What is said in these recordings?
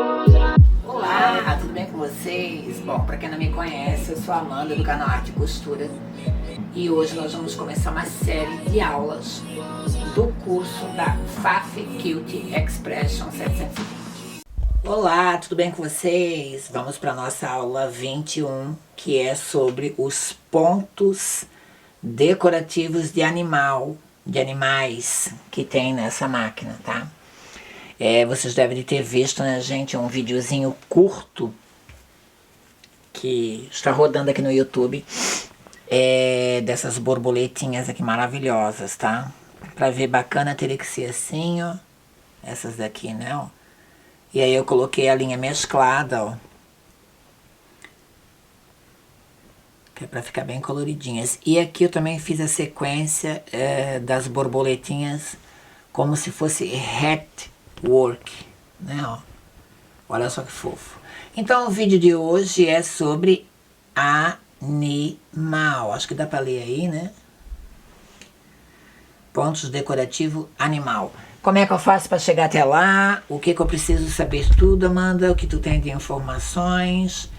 Olá, tudo bem com vocês? Bom, para quem não me conhece, eu sou a Amanda do canal Arte e Costura e hoje nós vamos começar uma série de aulas do curso da Fafi Quilt Expression 720. Olá, tudo bem com vocês? Vamos para a nossa aula 21, que é sobre os pontos decorativos de animais que tem nessa máquina, tá? Vocês devem ter visto, né, gente, um videozinho curto que está rodando aqui no YouTube, dessas borboletinhas aqui maravilhosas, tá? Pra ver bacana teria que ser assim, ó, essas daqui, né, ó. E aí eu coloquei a linha mesclada, ó, que é pra ficar bem coloridinhas. E aqui eu também fiz a sequência das borboletinhas como se fosse work, né, ó. Olha só que fofo. Então o vídeo de hoje é sobre animal. Acho que dá pra ler aí, né? Pontos decorativo animal. Como é que eu faço para chegar até lá? O que eu preciso saber tudo, Amanda? O que tu tem de informações?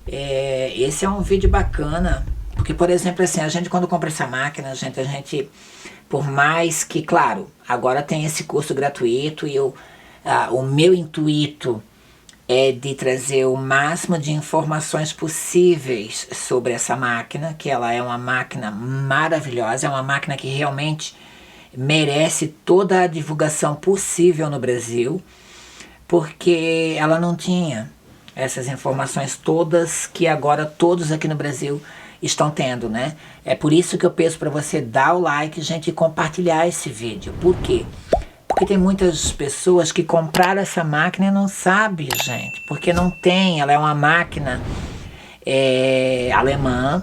Esse é um vídeo bacana, porque, por exemplo, assim, a gente quando compra essa máquina, a gente por mais que, claro, agora tem esse curso gratuito e o meu intuito é de trazer o máximo de informações possíveis sobre essa máquina, que ela é uma máquina maravilhosa, é uma máquina que realmente merece toda a divulgação possível no Brasil, porque ela não tinha essas informações todas que agora todos aqui no Brasil estão tendo, né? É por isso que eu peço para você dar o like, gente, e compartilhar esse vídeo. Por quê? Porque tem muitas pessoas que compraram essa máquina e não sabem, gente, porque não tem. Ela é uma máquina alemã.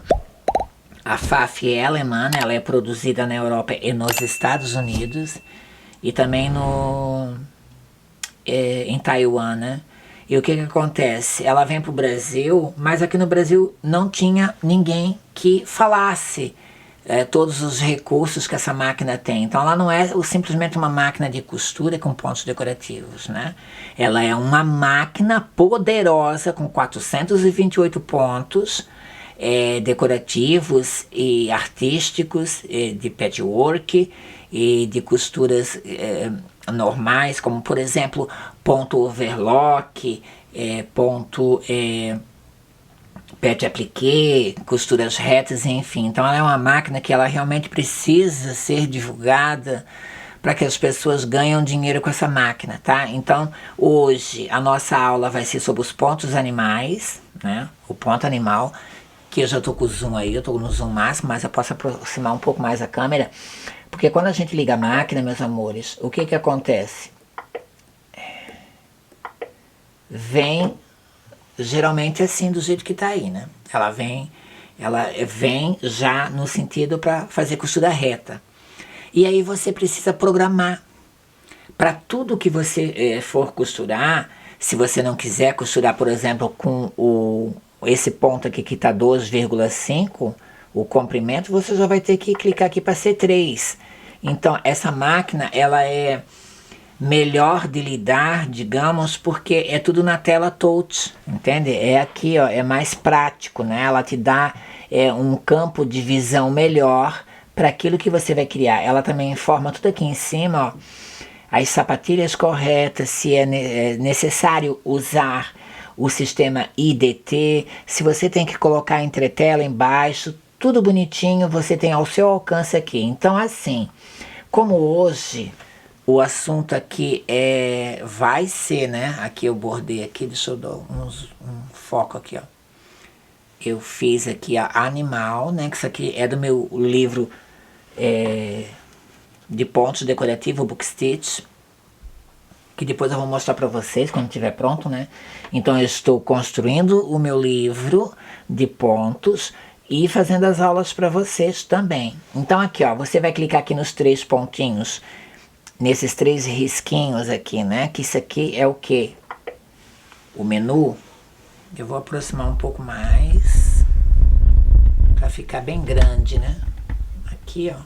A Fafi é alemã, né? Ela é produzida na Europa e nos Estados Unidos e também em Taiwan, né? E o que acontece? Ela vem para o Brasil, mas aqui no Brasil não tinha ninguém que falasse todos os recursos que essa máquina tem. Então ela não é simplesmente uma máquina de costura com pontos decorativos, né? Ela é uma máquina poderosa com 428 pontos decorativos e artísticos, de patchwork e de costuras normais, como por exemplo ponto overlock, ponto patch appliqué, costuras retas, enfim. Então ela é uma máquina que ela realmente precisa ser divulgada para que as pessoas ganhem dinheiro com essa máquina, tá? Então hoje a nossa aula vai ser sobre os pontos animais, né? O ponto animal, que eu já tô com o zoom aí, eu tô no zoom máximo, mas eu posso aproximar um pouco mais a câmera, porque quando a gente liga a máquina, meus amores, o que acontece? Vem geralmente assim, do jeito que tá aí, né? Ela vem já no sentido para fazer costura reta. E aí você precisa programar para tudo que você for costurar. Se você não quiser costurar, por exemplo, com esse ponto aqui que tá 2,5, o comprimento, você já vai ter que clicar aqui para ser 3. Então essa máquina, ela é melhor de lidar, digamos, porque é tudo na tela touch, entende? É aqui, ó, é mais prático, né? Ela te dá um campo de visão melhor para aquilo que você vai criar. Ela também informa tudo aqui em cima, ó, as sapatilhas corretas, se é necessário usar o sistema IDT, se você tem que colocar entretela embaixo, tudo bonitinho, você tem ao seu alcance aqui. Então assim, como hoje o assunto aqui vai ser, né? Aqui eu bordei aqui, deixa eu dar um foco aqui, ó. Eu fiz aqui a animal, né? Que isso aqui é do meu livro de pontos decorativos, Book Stitch, que depois eu vou mostrar para vocês quando estiver pronto, né? Então eu estou construindo o meu livro de pontos e fazendo as aulas para vocês também. Então aqui, ó, você vai clicar aqui nos 3 pontinhos, nesses 3 risquinhos aqui, né? Que isso aqui é o que? O menu. Eu vou aproximar um pouco mais para ficar bem grande, né? Aqui, ó.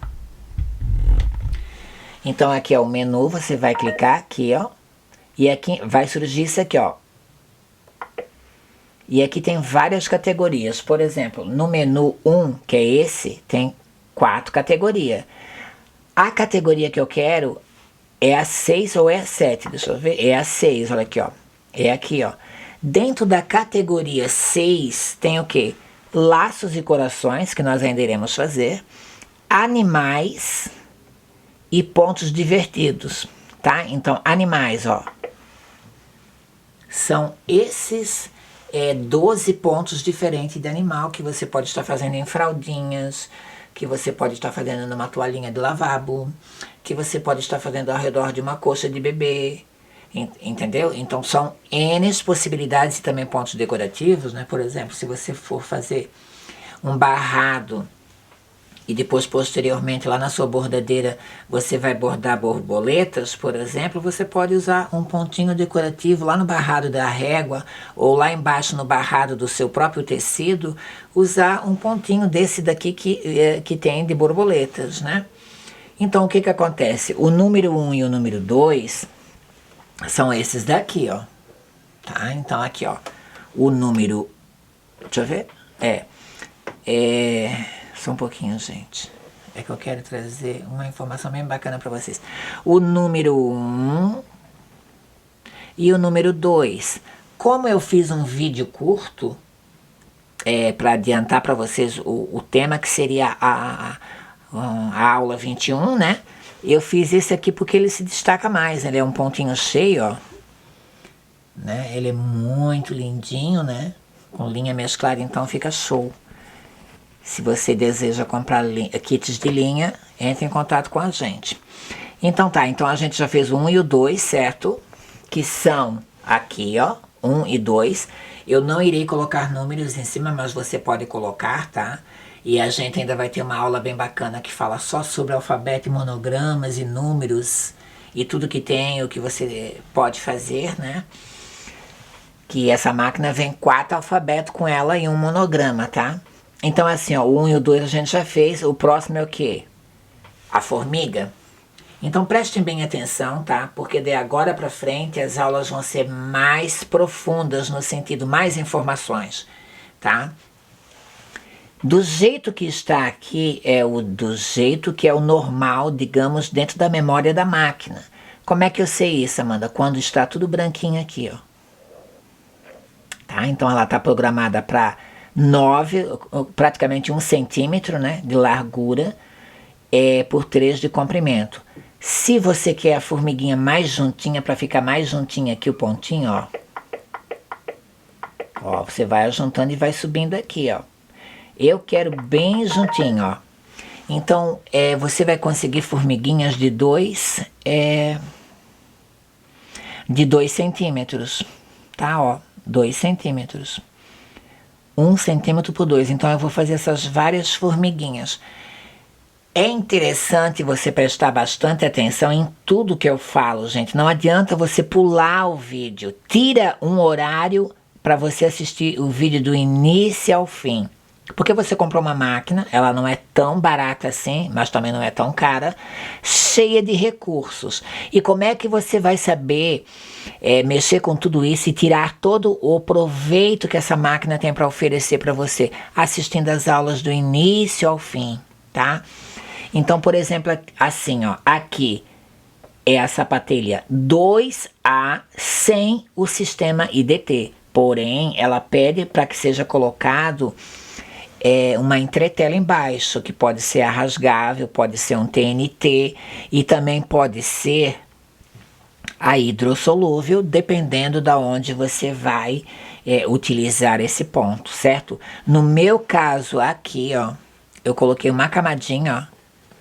Então aqui é o menu, você vai clicar aqui, ó. E aqui vai surgir isso aqui, ó. E aqui tem várias categorias. Por exemplo, no menu 1, que é esse, tem 4 categorias. A categoria que eu quero é a 6 ou é a 7, deixa eu ver. É a 6, olha aqui, ó. É aqui, ó. Dentro da categoria 6 tem o quê? Laços e corações, que nós ainda iremos fazer. Animais e pontos divertidos, tá? Então, animais, ó. São esses 12 pontos diferentes de animal que você pode estar fazendo em fraldinhas, que você pode estar fazendo numa toalhinha de lavabo, que você pode estar fazendo ao redor de uma coxa de bebê, entendeu? Então são N possibilidades e também pontos decorativos, né? Por exemplo, se você for fazer um barrado e depois posteriormente lá na sua bordadeira você vai bordar borboletas, por exemplo, você pode usar um pontinho decorativo lá no barrado da régua ou lá embaixo no barrado do seu próprio tecido, usar um pontinho desse daqui que tem de borboletas, né? Então o que acontece? O número 1 e o número 2 são esses daqui, ó. Tá? Então aqui, ó, o número, deixa eu ver, só um pouquinho, gente. É que eu quero trazer uma informação bem bacana para vocês. O número 1 e o número 2. Como eu fiz um vídeo curto, para adiantar para vocês o tema que seria a aula 21, né? Eu fiz esse aqui porque ele se destaca mais. Ele é um pontinho cheio, ó. Né? Ele é muito lindinho, né? Com linha mesclada, então fica show. Se você deseja comprar kits de linha, entre em contato com a gente. Então tá, então a gente já fez o 1 e o 2, certo? Que são aqui, ó, 1 e 2. Eu não irei colocar números em cima, mas você pode colocar, tá? E a gente ainda vai ter uma aula bem bacana que fala só sobre alfabeto e monogramas e números e tudo que tem, o que você pode fazer, né? Que essa máquina vem 4 alfabetos com ela e um monograma, tá? Então assim, ó, o 1 e o 2 a gente já fez, o próximo é o quê? A formiga. Então prestem bem atenção, tá? Porque de agora para frente as aulas vão ser mais profundas no sentido, mais informações, tá? Do jeito que está aqui do jeito que é o normal, digamos, dentro da memória da máquina. Como é que eu sei isso, Amanda? Quando está tudo branquinho aqui, ó. Tá? Então ela está programada para 9, praticamente 1 centímetro, né, de largura, por 3 de comprimento. Se você quer a formiguinha mais juntinha, para ficar mais juntinha aqui o pontinho, ó. Ó, você vai ajuntando e vai subindo aqui, ó. Eu quero bem juntinho, ó. Então, você vai conseguir formiguinhas de 2 centímetros, tá, ó. 2 centímetros. 1 centímetro por 2. Então eu vou fazer essas várias formiguinhas. É interessante você prestar bastante atenção em tudo que eu falo, gente. Não adianta você pular o vídeo. Tira um horário para você assistir o vídeo do início ao fim. Porque você comprou uma máquina, ela não é tão barata assim, mas também não é tão cara, cheia de recursos. E como é que você vai saber mexer com tudo isso e tirar todo o proveito que essa máquina tem para oferecer para você? Assistindo as aulas do início ao fim, tá? Então, por exemplo, assim, ó, aqui é a sapatilha 2A sem o sistema IDT. Porém, ela pede para que seja colocado uma entretela embaixo, que pode ser a rasgável, pode ser um TNT e também pode ser a hidrossolúvel, dependendo da onde você vai utilizar esse ponto, certo? No meu caso aqui, ó, eu coloquei uma camadinha, ó,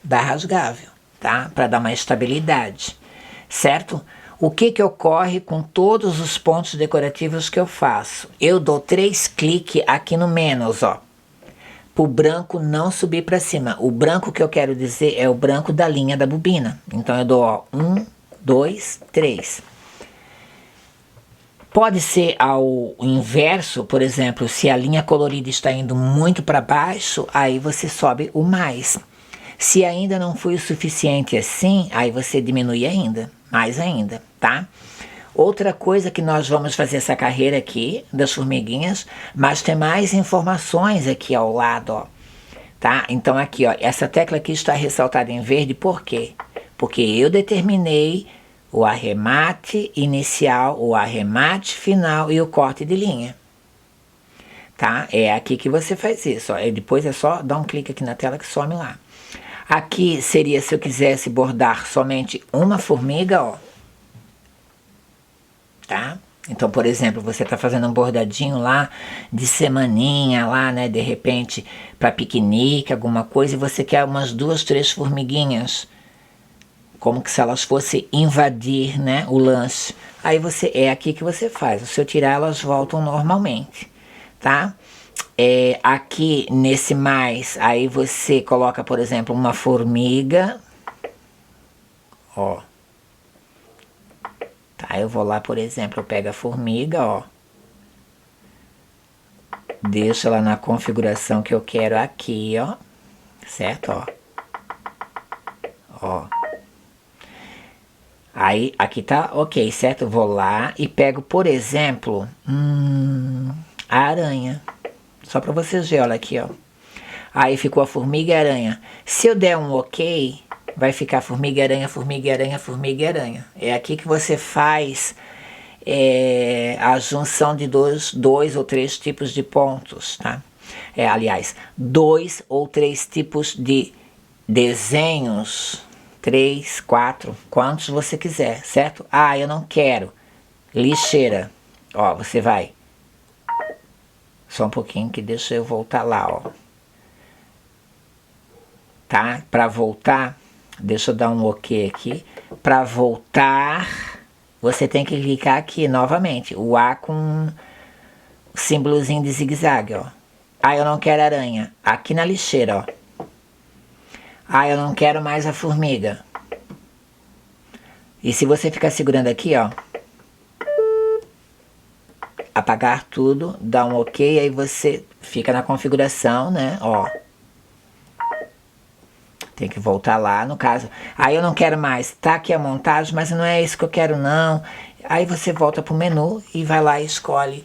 da rasgável, tá? Para dar uma estabilidade, certo? O que ocorre com todos os pontos decorativos que eu faço? Eu dou 3 cliques aqui no menos, ó, para o branco não subir para cima. O branco que eu quero dizer é o branco da linha da bobina. Então eu dou, ó, 1, 2, 3. Pode ser ao inverso, por exemplo, se a linha colorida está indo muito para baixo, aí você sobe o mais. Se ainda não foi o suficiente assim, aí você diminui ainda, mais ainda, tá? Outra coisa que nós vamos fazer essa carreira aqui das formiguinhas, mas tem mais informações aqui ao lado, ó. Tá? Então aqui, ó, essa tecla aqui está ressaltada em verde, por quê? Porque eu determinei o arremate inicial, o arremate final e o corte de linha. Tá? É aqui que você faz isso, ó. E depois é só dar um clique aqui na tela que some lá. Aqui seria se eu quisesse bordar somente uma formiga, ó. Tá? Então, por exemplo, você está fazendo um bordadinho lá de semaninha lá, né? De repente, para piquenique, alguma coisa, e você quer umas 2, 3 formiguinhas, como que se elas fossem invadir, né, o lanche. Aí você, é aqui que você faz. Se eu tirar, elas voltam normalmente, tá? Aqui nesse mais, aí você coloca, por exemplo, uma formiga, ó. Tá, eu vou lá, por exemplo, eu pego a formiga, ó. Deixo ela na configuração que eu quero aqui, ó. Certo, ó. Ó. Aí, aqui tá ok, certo? Eu vou lá e pego, por exemplo, a aranha. Só pra vocês verem, olha aqui, ó. Aí ficou a formiga e a aranha. Se eu der um ok, vai ficar formiga, aranha, formiga, aranha, formiga, aranha. É aqui que você faz a junção de dois ou três tipos de pontos, tá? Aliás, 2 ou 3 tipos de desenhos, 3, 4, quantos você quiser, certo? Ah, eu não quero lixeira. Ó, você vai. Só um pouquinho que deixa eu voltar lá, ó. Tá? Para voltar, deixa eu dar um ok aqui. Para voltar, você tem que clicar aqui novamente. O A com o símbolozinho de zigue-zague, ó. Ah, eu não quero aranha. Aqui na lixeira, ó. Ah, eu não quero mais a formiga. E se você ficar segurando aqui, ó. Apagar tudo, dá um ok, aí você fica na configuração, né, ó. Tem que voltar lá, no caso. Aí eu não quero mais, tá aqui a montagem, mas não é isso que eu quero não. Aí você volta pro menu e vai lá e escolhe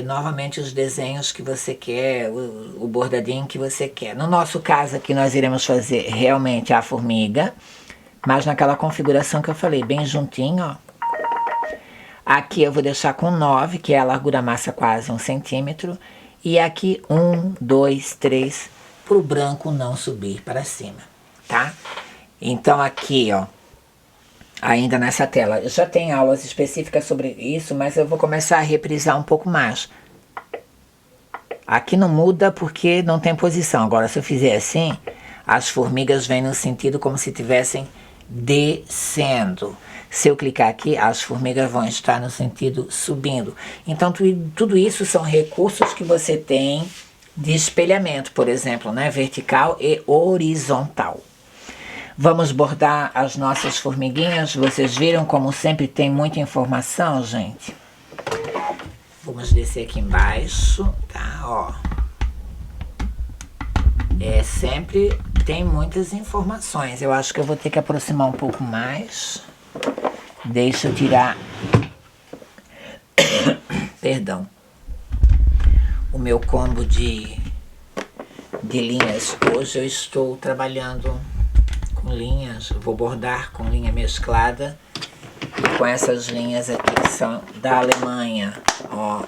novamente os desenhos que você quer, o bordadinho que você quer. No nosso caso aqui nós iremos fazer realmente a formiga, mas naquela configuração que eu falei, bem juntinho, ó. Aqui eu vou deixar com 9, que é a largura massa quase 1 centímetro. E aqui 1, 2, 3, para o branco não subir para cima, tá? Então aqui, ó, ainda nessa tela, eu já tenho aulas específicas sobre isso, mas eu vou começar a reprisar um pouco mais. Aqui não muda porque não tem posição. Agora, se eu fizer assim, as formigas vêm no sentido como se estivessem descendo. Se eu clicar aqui, as formigas vão estar no sentido subindo. Então, tudo isso são recursos que você tem de espelhamento, por exemplo, né? Vertical e horizontal. Vamos bordar as nossas formiguinhas. Vocês viram como sempre tem muita informação, gente? Vamos descer aqui embaixo, tá? Ó. Sempre tem muitas informações. Eu acho que eu vou ter que aproximar um pouco mais. Deixa eu tirar, perdão, o meu combo de linhas. Hoje eu estou trabalhando com linhas, vou bordar com linha mesclada, com essas linhas aqui que são da Alemanha, ó,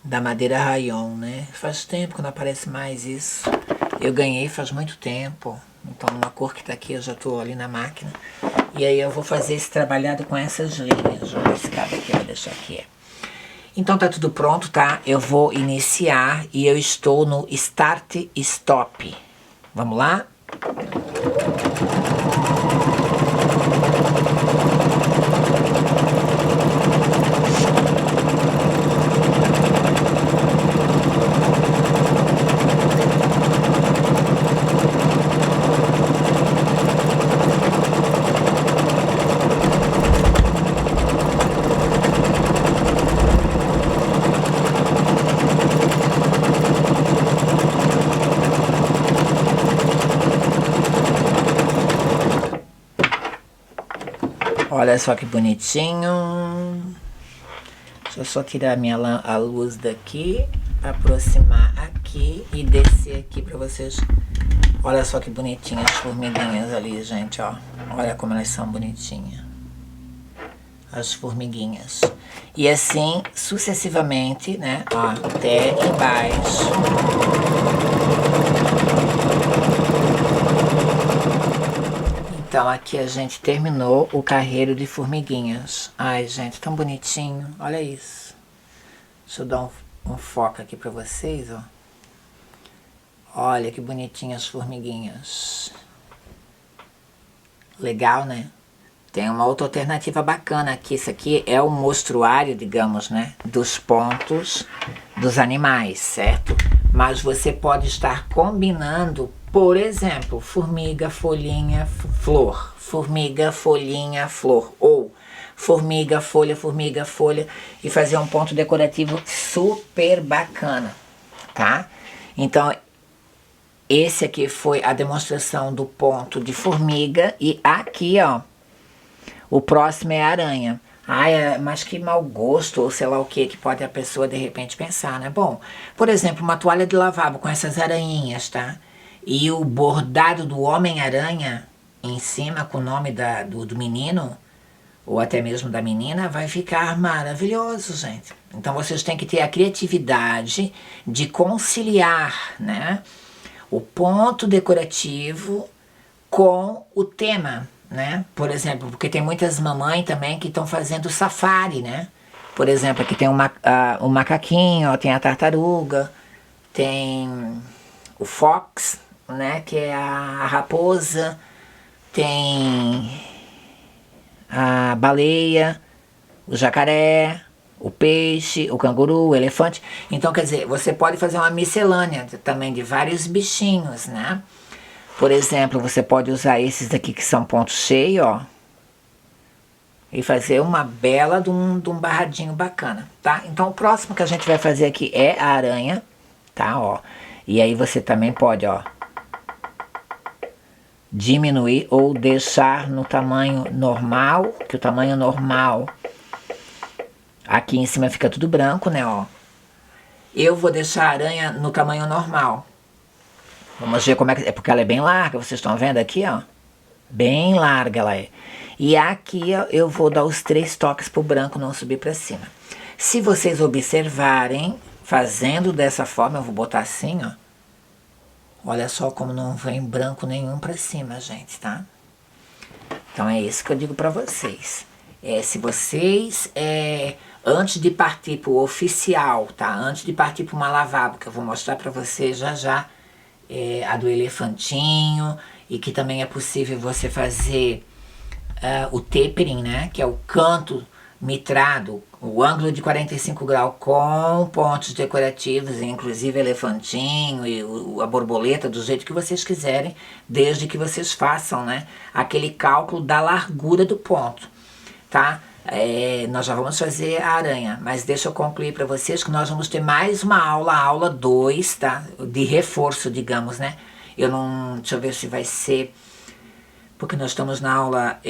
da madeira rayon, né? Faz tempo que não aparece mais isso. Eu ganhei faz muito tempo, então uma cor que tá aqui eu já tô ali na máquina. E aí eu vou fazer esse trabalhado com essas linhas. Vou esse cabo aqui, vou deixar aqui. Então tá tudo pronto, tá? Eu vou iniciar e eu estou no Start Stop. Vamos lá? Olha só que bonitinho. Deixa eu só tirar a luz daqui, aproximar aqui e descer aqui pra vocês. Olha só que bonitinhas as formiguinhas ali, gente, ó. Olha como elas são bonitinhas. As formiguinhas. E assim, sucessivamente, né, ó, até embaixo. Então aqui a gente terminou o carreiro de formiguinhas. Ai, gente, tão bonitinho. Olha isso. Deixa eu dar um foco aqui pra vocês, ó. Olha que bonitinhas as formiguinhas. Legal, né? Tem uma outra alternativa bacana aqui. Isso aqui é o mostruário, digamos, né? Dos pontos dos animais, certo? Mas você pode estar combinando, por exemplo, formiga, folhinha, flor. Formiga, folhinha, flor. Ou formiga, folha. E fazer um ponto decorativo super bacana, tá? Então, esse aqui foi a demonstração do ponto de formiga. E aqui, ó, o próximo é a aranha. Ai, mas que mau gosto, ou sei lá o que pode a pessoa de repente pensar, né? Bom, por exemplo, uma toalha de lavabo com essas aranhinhas, tá? E o bordado do Homem-Aranha em cima com o nome do menino, ou até mesmo da menina, vai ficar maravilhoso, gente. Então vocês têm que ter a criatividade de conciliar, né, o ponto decorativo com o tema, né? Por exemplo, porque tem muitas mamães também que estão fazendo safari, né? Por exemplo, aqui tem um macaquinho, ó, tem a tartaruga, tem o fox, né? Que é a raposa, tem a baleia, o jacaré, o peixe, o canguru, o elefante. Então, quer dizer, você pode fazer uma miscelânea também de vários bichinhos, né? Por exemplo, você pode usar esses aqui que são ponto cheio, ó. E fazer uma bela de um barradinho bacana, tá? Então o próximo que a gente vai fazer aqui é a aranha, tá, ó. E aí você também pode, ó, diminuir ou deixar no tamanho normal, que o tamanho normal aqui em cima fica tudo branco, né, ó. Eu vou deixar a aranha no tamanho normal. Vamos ver como é que... É porque ela é bem larga, vocês estão vendo aqui, ó. Bem larga ela é. E aqui, ó, eu vou dar os 3 toques pro branco não subir pra cima. Se vocês observarem, fazendo dessa forma, eu vou botar assim, ó. Olha só como não vem branco nenhum pra cima, gente, tá? Então é isso que eu digo pra vocês. Se vocês... antes de partir pro oficial, tá? Antes de partir pro uma lavabo, que eu vou mostrar pra vocês já já, a do elefantinho, e que também é possível você fazer o tapering, né, que é o canto mitrado, o ângulo de 45 graus com pontos decorativos, inclusive elefantinho e a borboleta, do jeito que vocês quiserem, desde que vocês façam, né, aquele cálculo da largura do ponto, tá? Nós já vamos fazer a aranha, mas deixa eu concluir para vocês que nós vamos ter mais uma aula, a aula 2, tá? De reforço, digamos, né? Deixa eu ver se vai ser, porque nós estamos na aula,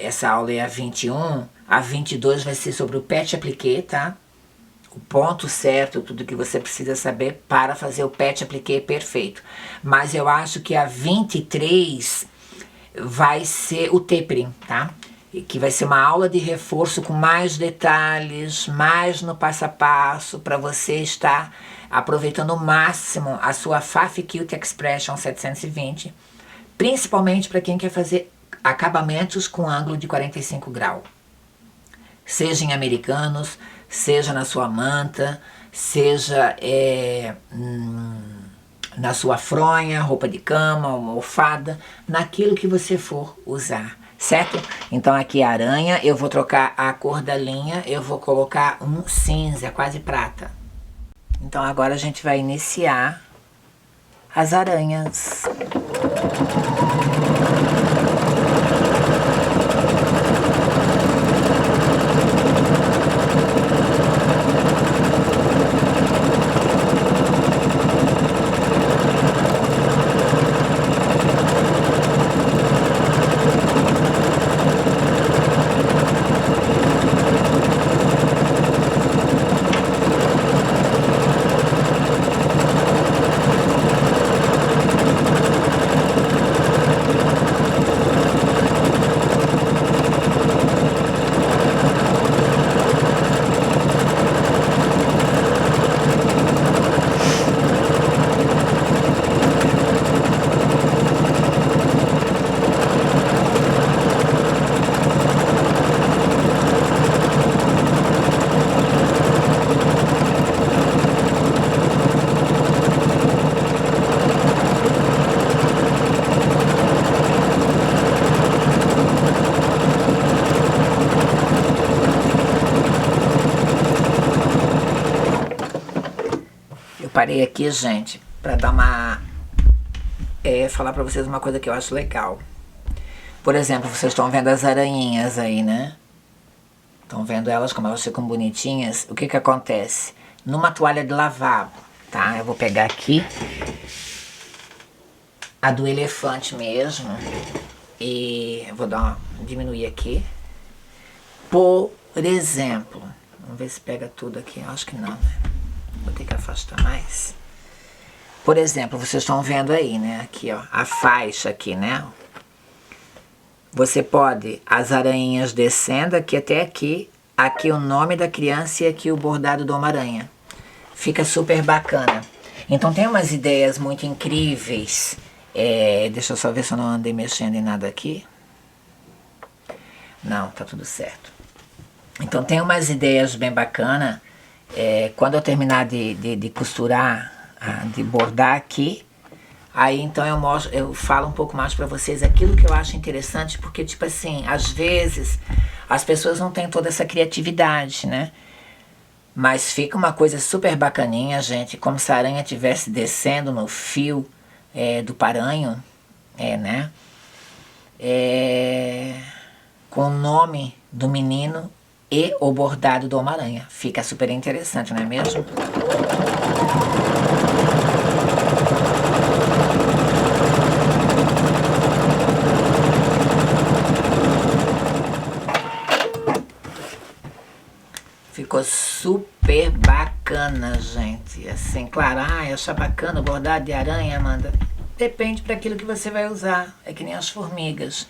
essa aula é a 21, a 22 vai ser sobre o pet appliqué, tá? O ponto certo, tudo que você precisa saber para fazer o pet appliqué perfeito. Mas eu acho que a 23 vai ser o tapering, tá? Que vai ser uma aula de reforço com mais detalhes, mais no passo a passo, para você estar aproveitando ao máximo a sua Fafi Cute Expression 720, principalmente para quem quer fazer acabamentos com ângulo de 45 graus. Seja em americanos, seja na sua manta, seja na sua fronha, roupa de cama, almofada, naquilo que você for usar. Certo? Então aqui a aranha, eu vou trocar a cor da linha, eu vou colocar um cinza, quase prata. Então agora a gente vai iniciar as aranhas. parei aqui, gente, para dar uma... falar para vocês uma coisa que eu acho legal. Por exemplo, vocês estão vendo as aranhinhas aí, né? Estão vendo elas como elas ficam bonitinhas? O que que acontece? Numa toalha de lavabo, tá? Eu vou pegar aqui a do elefante mesmo e eu vou diminuir aqui. Por exemplo, vamos ver se pega tudo aqui. Eu acho que não, né? Vou ter que afastar mais. Por exemplo, vocês estão vendo aí, né? Aqui, ó, a faixa aqui, né? Você pode, as aranhas descendo aqui até aqui, aqui o nome da criança e aqui o bordado do Homem-Aranha. Fica super bacana. Então tem umas ideias muito incríveis. Deixa eu só ver se eu não andei mexendo em nada aqui. Não, tá tudo certo. Então tem umas ideias bem bacanas. Quando eu terminar de costurar, de bordar aqui, aí então eu falo um pouco mais para vocês aquilo que eu acho interessante, porque tipo assim, às vezes as pessoas não têm toda essa criatividade, né? Mas fica uma coisa super bacaninha, gente, como se a aranha estivesse descendo no fio do paranho, né? Com o nome do menino e o bordado do Homem-Aranha. Fica super interessante, não é mesmo? Ficou super bacana, gente. Assim, claro, achar bacana o bordado de aranha, Amanda? Depende para aquilo que você vai usar. É que nem as formigas.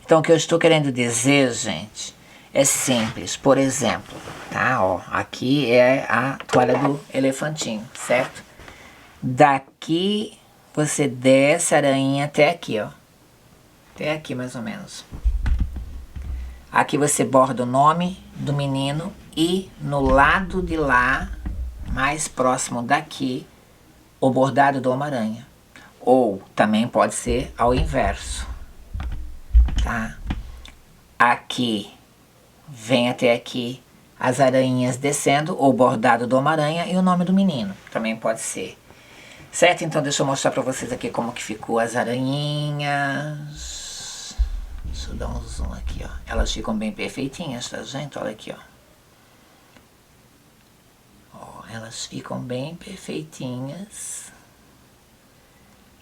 Então, o que eu estou querendo dizer, gente, é simples. Por exemplo, tá? Ó, aqui é a toalha do elefantinho, certo? Daqui você desce a aranha até aqui, ó. Até aqui, mais ou menos. Aqui você borda o nome do menino e no lado de lá, mais próximo daqui, o bordado do Homem-Aranha. Ou também pode ser ao inverso, tá? Aqui, vem até aqui as aranhas descendo, o bordado do Homem-Aranha e o nome do menino. Também pode ser. Certo? Então deixa eu mostrar pra vocês aqui como que ficou as aranhinhas. Deixa eu dar um zoom aqui, ó. Elas ficam bem perfeitinhas, tá, gente? Olha aqui, ó. Elas ficam bem perfeitinhas.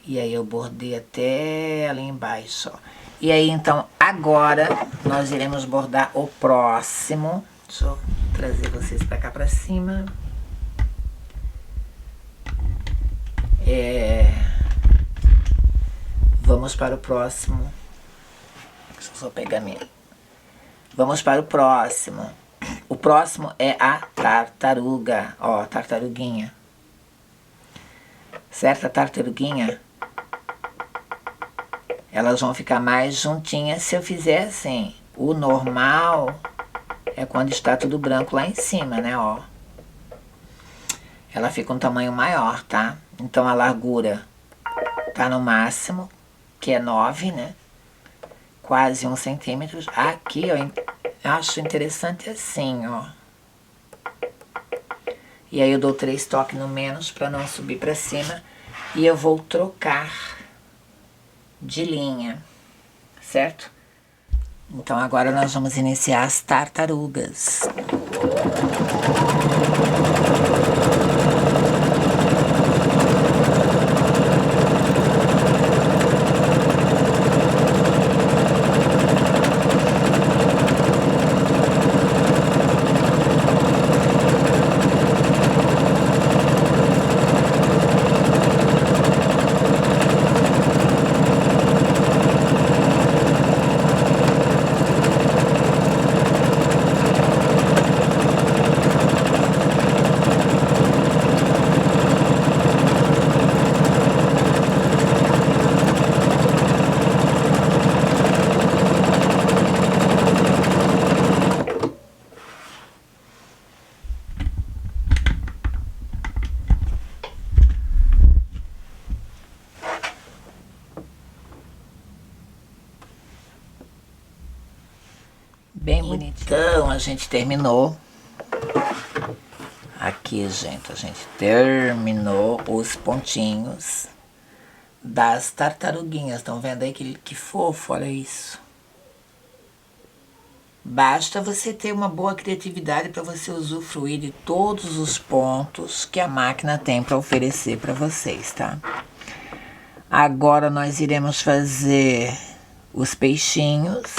E aí eu bordei até ali embaixo, ó. E aí então agora nós iremos bordar o próximo. Deixa eu trazer vocês pra cá pra cima. Vamos para o próximo. Deixa eu só pegar minha. Vamos para o próximo. O próximo é a tartaruga. Ó, tartaruguinha. Certo? A tartaruguinha. Elas vão ficar mais juntinhas se eu fizer assim. O normal é quando está tudo branco lá em cima, né? Ó. Ela fica um tamanho maior, tá? Então a largura tá no máximo, que é 9, né? Quase 1 centímetro. Aqui, ó, acho interessante assim, ó. E aí eu dou 3 toques no menos para não subir para cima. E eu vou trocar de linha, certo? Então agora nós vamos iniciar as tartarugas. Bem bonitinho. Então a gente terminou Aqui, gente, a gente terminou os pontinhos das tartaruguinhas. Estão vendo aí que fofo? Olha isso. Basta você ter uma boa criatividade para você usufruir de todos os pontos que a máquina tem para oferecer para vocês, tá? Agora nós iremos fazer os peixinhos.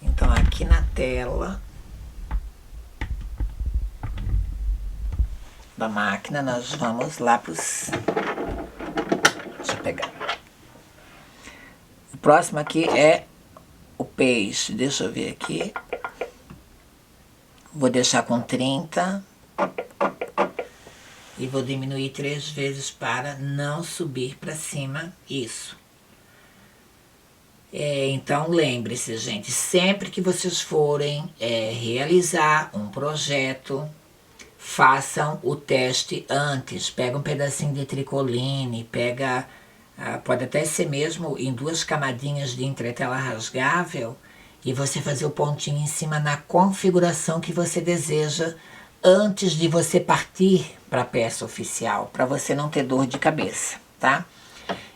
Então aqui na tela da máquina nós vamos lá para os... Deixa eu pegar. O próximo aqui é o peixe. Deixa eu ver aqui. Vou deixar com 30. E vou diminuir 3 vezes para não subir para cima. Isso. Então lembre-se, gente, sempre que vocês forem realizar um projeto, façam o teste antes. Pega um pedacinho de tricoline, pega, pode até ser mesmo em 2 camadinhas de entretela rasgável, e você fazer o pontinho em cima na configuração que você deseja antes de você partir para a peça oficial, para você não ter dor de cabeça, tá?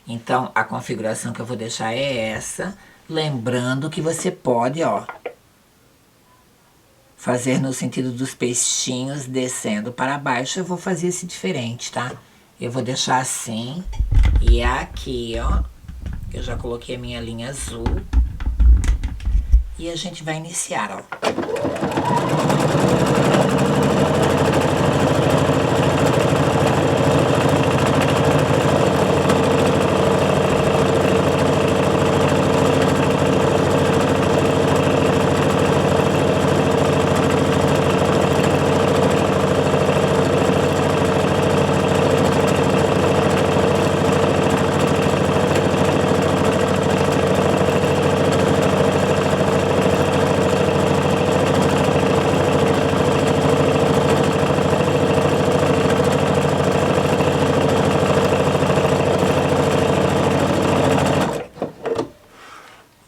Então, a configuração que eu vou deixar é essa, lembrando que você pode, ó, fazer no sentido dos peixinhos descendo para baixo. Eu vou fazer esse diferente, tá? Eu vou deixar assim, e aqui, ó, eu já coloquei a minha linha azul, e a gente vai iniciar, ó.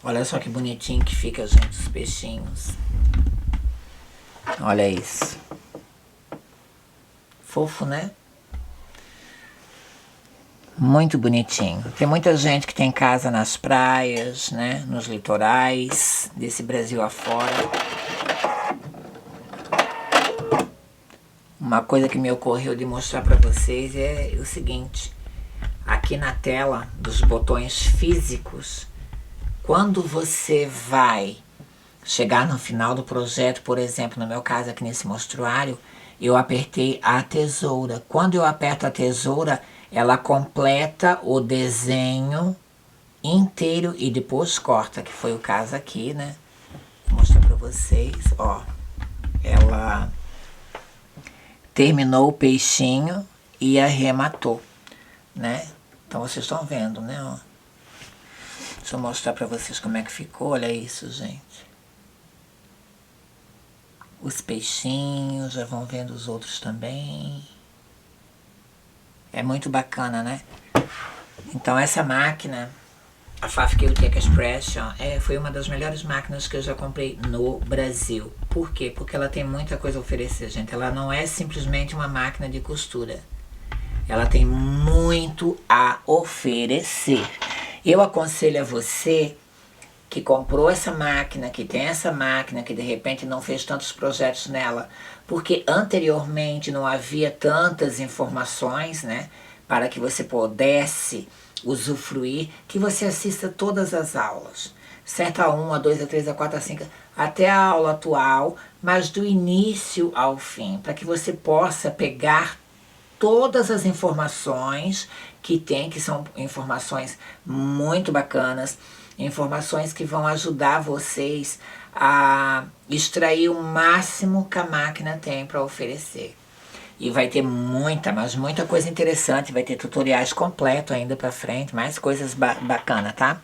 Olha só que bonitinho que fica, gente, os peixinhos. Olha isso. Fofo, né? Muito bonitinho. Tem muita gente que tem casa nas praias, né? Nos litorais desse Brasil afora. Uma coisa que me ocorreu de mostrar para vocês é o seguinte. Aqui na tela dos botões físicos, quando você vai chegar no final do projeto, por exemplo, no meu caso aqui nesse mostruário, eu apertei a tesoura. Quando eu aperto a tesoura, ela completa o desenho inteiro e depois corta, que foi o caso aqui, né? Vou mostrar pra vocês, ó. Ela terminou o peixinho e arrematou, né? Então vocês estão vendo, né, ó. Deixa eu mostrar pra vocês como é que ficou. Olha isso, gente. Os peixinhos, já vão vendo os outros também. É muito bacana, né? Então essa máquina, a Fafke Tech Expression, foi uma das melhores máquinas que eu já comprei no Brasil. Por quê? Porque ela tem muita coisa a oferecer, gente. Ela não é simplesmente uma máquina de costura. Ela tem muito a oferecer. Eu aconselho a você que comprou essa máquina, que tem essa máquina, que de repente não fez tantos projetos nela, porque anteriormente não havia tantas informações, né, para que você pudesse usufruir, que você assista todas as aulas. Certo? A 1, a 2, a 3, a 4, a 5, até a aula atual, mas do início ao fim, para que você possa pegar todas as informações que tem, que são informações muito bacanas, informações que vão ajudar vocês a extrair o máximo que a máquina tem para oferecer. E vai ter muita, mas muita coisa interessante, vai ter tutoriais completos ainda para frente, mais coisas bacanas, tá?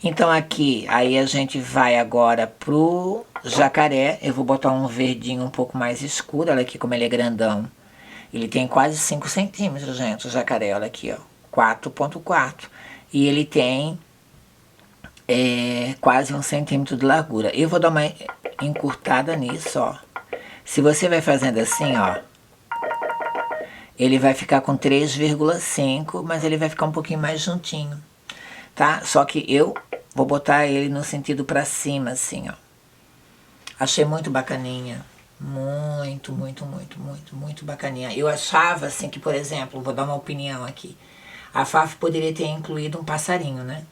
Então aqui, aí a gente vai agora pro jacaré. Eu vou botar um verdinho um pouco mais escuro, olha aqui como ele é grandão. Ele tem quase 5 centímetros, gente, o jacaré, olha aqui, ó, 4,4. E ele tem quase 1 centímetro de largura. Eu vou dar uma encurtada nisso, ó. Se você vai fazendo assim, ó, ele vai ficar com 3,5, mas ele vai ficar um pouquinho mais juntinho, tá? Só que eu vou botar ele no sentido pra cima, assim, ó. Achei muito bacaninha. Muito, muito, muito, muito, muito bacaninha. Eu achava, assim, que, por exemplo, vou dar uma opinião aqui. A Faf poderia ter incluído um passarinho, né?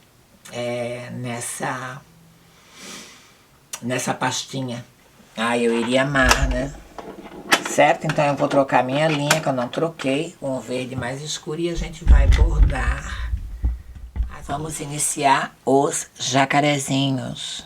Nessa pastinha. Ah, eu iria amar, né? Certo? Então eu vou trocar minha linha, que eu não troquei, com um verde mais escuro, e a gente vai bordar. Vamos iniciar os jacarezinhos.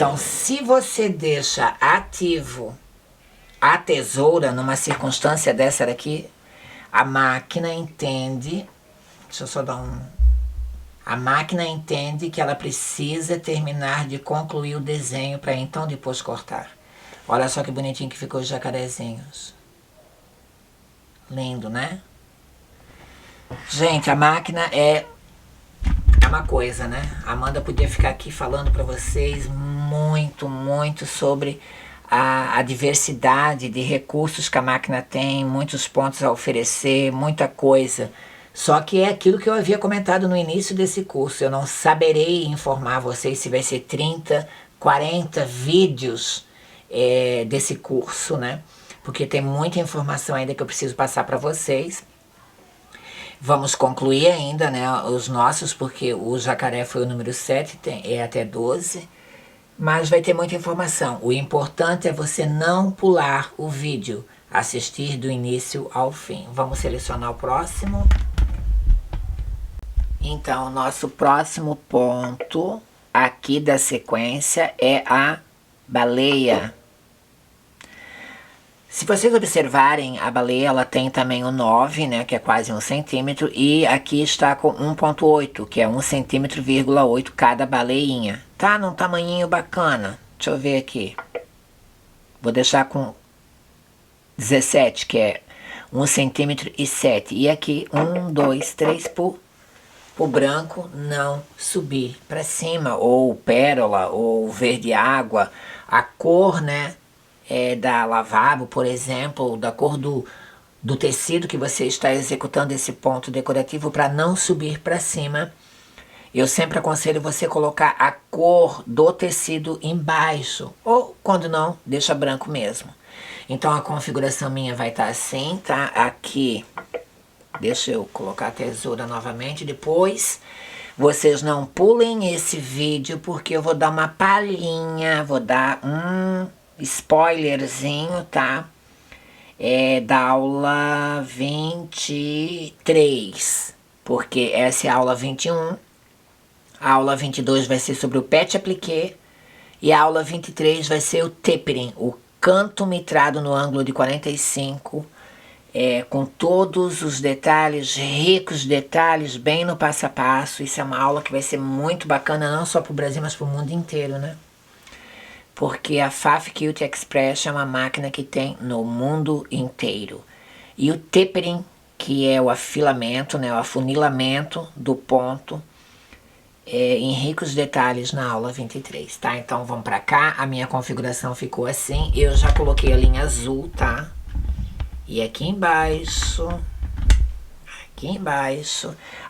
Então, se você deixa ativo a tesoura numa circunstância dessa daqui, a máquina entende, deixa eu só dar um... A máquina entende que ela precisa terminar de concluir o desenho para então depois cortar. Olha só que bonitinho que ficou os jacarezinhos. Lindo, né? Gente, a máquina é uma coisa, né? A Amanda podia ficar aqui falando para vocês muito, muito sobre a diversidade de recursos que a máquina tem, muitos pontos a oferecer, muita coisa. Só que é aquilo que eu havia comentado no início desse curso. Eu não saberei informar vocês se vai ser 30, 40 vídeos desse curso, né? Porque tem muita informação ainda que eu preciso passar para vocês. Vamos concluir ainda, né, os nossos, porque o jacaré foi o número 7, é até 12. Mas vai ter muita informação. O importante é você não pular o vídeo, assistir do início ao fim. Vamos selecionar o próximo. Então, o nosso próximo ponto aqui da sequência é a baleia. Se vocês observarem, a baleia ela tem também o 9, né, que é quase 1 centímetro, e aqui está com 1,8, que é 1,8 centímetro cada baleinha. Tá num tamanhinho bacana. Deixa eu ver aqui. Vou deixar com 17, que é 1,7 centímetro. E aqui 1, 2, 3 o branco não subir para cima, ou pérola, ou verde água, a cor, né, da lavabo, por exemplo, ou da cor do tecido que você está executando esse ponto decorativo para não subir para cima. Eu sempre aconselho você colocar a cor do tecido embaixo, ou quando não, deixa branco mesmo. Então a configuração minha vai estar assim, tá? Aqui, deixa eu colocar a tesoura novamente, depois vocês não pulem esse vídeo, porque eu vou dar uma palhinha, vou dar um spoilerzinho, tá? Da aula 23, porque essa é a aula 21. A aula 22 vai ser sobre o pet appliqué e a aula 23 vai ser o tapering, o canto mitrado no ângulo de 45, com todos os detalhes, ricos detalhes, bem no passo a passo. Isso é uma aula que vai ser muito bacana, não só para o Brasil, mas para o mundo inteiro, né? Porque a Pfaff Cute Express é uma máquina que tem no mundo inteiro. E o tapering, que é o afilamento, né, o afunilamento do ponto, em ricos detalhes na aula 23, tá? Então vamos pra cá, a minha configuração ficou assim, eu já coloquei a linha azul, tá? E aqui embaixo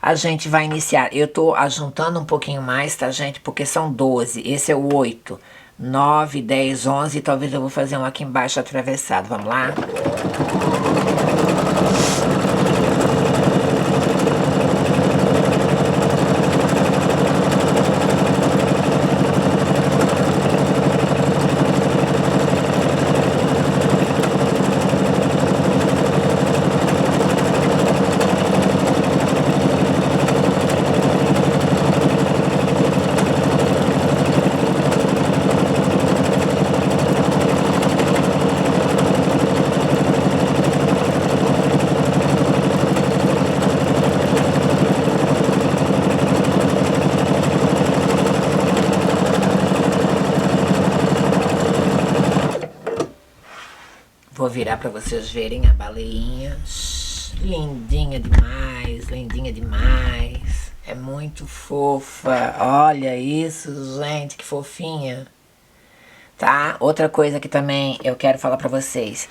a gente vai iniciar. Eu tô ajuntando um pouquinho mais, tá, gente? Porque são 12, esse é o 8, 9, 10, 11, talvez eu vou fazer um aqui embaixo atravessado, vamos lá? Vou virar para vocês verem a baleinha. Lindinha demais, lindinha demais. É muito fofa. Olha isso, gente, que fofinha. Tá? Outra coisa que também eu quero falar para vocês.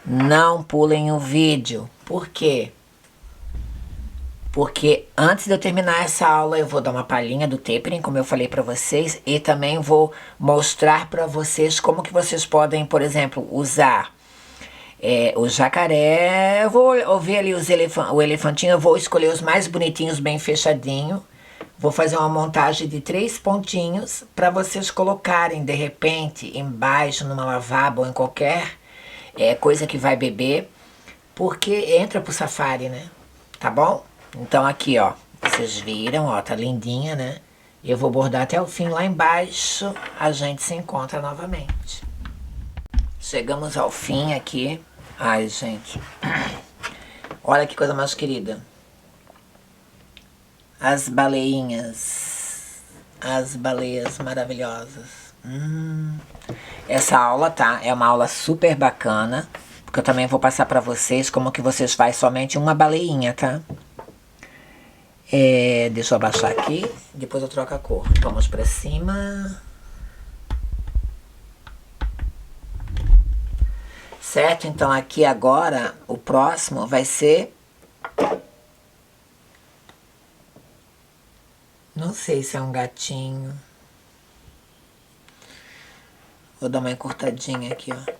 Não pulem o vídeo. Por quê? Porque antes de eu terminar essa aula, eu vou dar uma palhinha do tapering, como eu falei para vocês, e também vou mostrar para vocês como que vocês podem, por exemplo, usar o jacaré. Eu vou ouvir ali o elefantinho, eu vou escolher os mais bonitinhos, bem fechadinho. Vou fazer uma montagem de 3 pontinhos para vocês colocarem, de repente, embaixo, numa lavabo ou em qualquer coisa que vai beber, porque entra pro safari, né? Tá bom? Então aqui, ó, vocês viram, ó, tá lindinha, né? Eu vou bordar até o fim lá embaixo, a gente se encontra novamente. Chegamos ao fim aqui. Ai, gente. Olha que coisa mais querida. As baleinhas. As baleias maravilhosas. Essa aula, tá? É uma aula super bacana. Porque eu também vou passar pra vocês como que vocês fazem somente uma baleinha, tá? Deixa eu abaixar aqui. Depois eu troco a cor. Vamos pra cima. Certo? Então aqui agora, o próximo vai ser... Não sei se é um gatinho. Vou dar uma encurtadinha aqui, ó.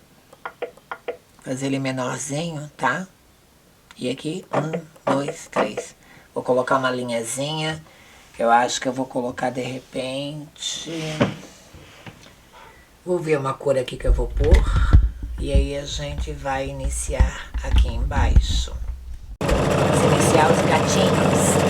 Fazer ele menorzinho, tá? E aqui, 1, 2, 3. Vou colocar uma linhazinha. Eu acho que eu vou colocar de repente... Vou ver uma cor aqui que eu vou pôr. E aí a gente vai iniciar aqui embaixo. Vamos iniciar os gatinhos.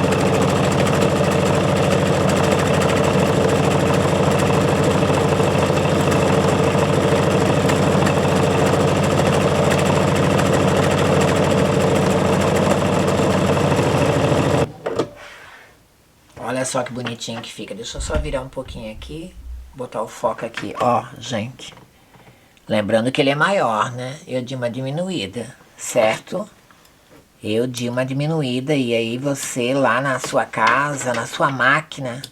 Olha só que bonitinho que fica. Deixa eu só virar um pouquinho aqui. Botar o foco aqui. Ó, gente. Lembrando que ele é maior, né? Eu dei uma diminuída, certo? Eu dei uma diminuída e aí você lá na sua casa, na sua máquina,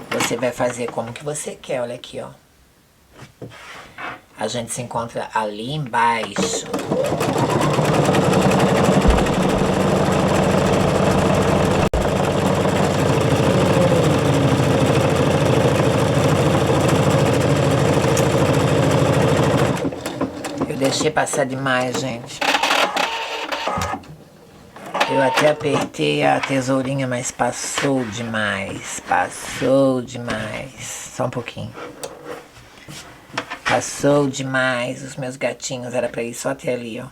você vai fazer como que você quer. Olha aqui, ó. A gente se encontra ali embaixo. Deixei passar demais, gente. Eu até apertei a tesourinha, mas passou demais. Passou demais. Só um pouquinho. Passou demais. Os meus gatinhos, era pra ir só até ali, ó.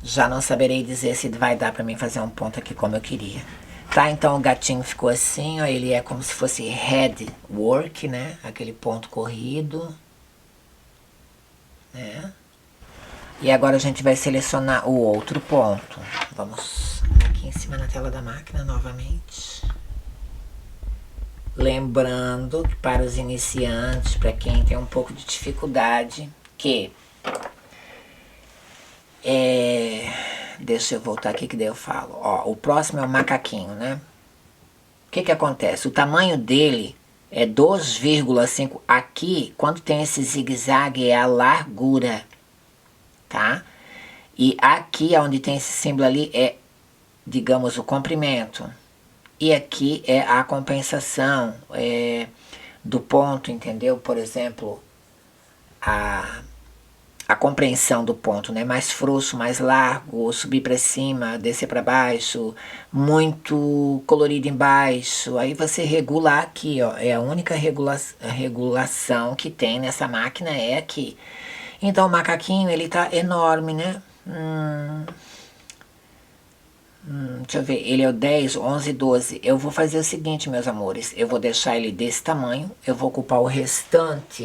Já não saberei dizer se vai dar pra mim fazer um ponto aqui como eu queria. Tá, então o gatinho ficou assim, ó. Ele é como se fosse head work, né? Aquele ponto corrido. E agora a gente vai selecionar o outro ponto. Vamos aqui em cima na tela da máquina novamente. Lembrando que para os iniciantes, para quem tem um pouco de dificuldade, que deixa eu voltar aqui que daí eu falo. Ó, o próximo é o macaquinho, né? que acontece? O tamanho dele é 2,5. Aqui, quando tem esse zigue-zague, é a largura, tá? E aqui, onde tem esse símbolo ali, é, digamos, o comprimento. E aqui é a compensação do ponto, entendeu? Por exemplo, a compreensão do ponto, né? Mais frouxo, mais largo, subir para cima, descer para baixo, muito colorido embaixo. Aí você regula aqui, ó. É a única regulação que tem nessa máquina é aqui. Então o macaquinho, ele tá enorme, né? Deixa eu ver, ele é o 10, 11, 12. Eu vou fazer o seguinte, meus amores. Eu vou deixar ele desse tamanho. Eu vou ocupar o restante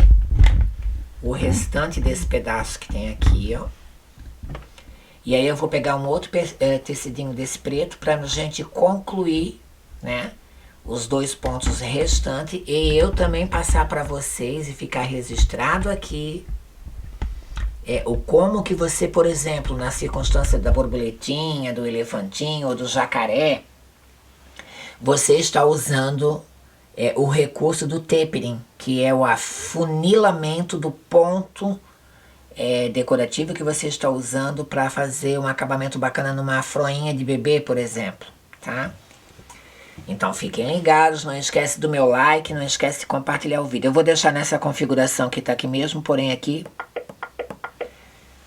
desse pedaço que tem aqui, ó. E aí eu vou pegar um outro tecidinho desse preto pra gente concluir, né, os 2 pontos restantes. E eu também passar para vocês e ficar registrado aqui o como que você, por exemplo, na circunstância da borboletinha, do elefantinho ou do jacaré, você está usando o recurso do tapering, que é o afunilamento do ponto decorativo que você está usando para fazer um acabamento bacana numa froinha de bebê, por exemplo, tá? Então fiquem ligados, não esquece do meu like, não esquece de compartilhar o vídeo. Eu vou deixar nessa configuração que está aqui mesmo, porém aqui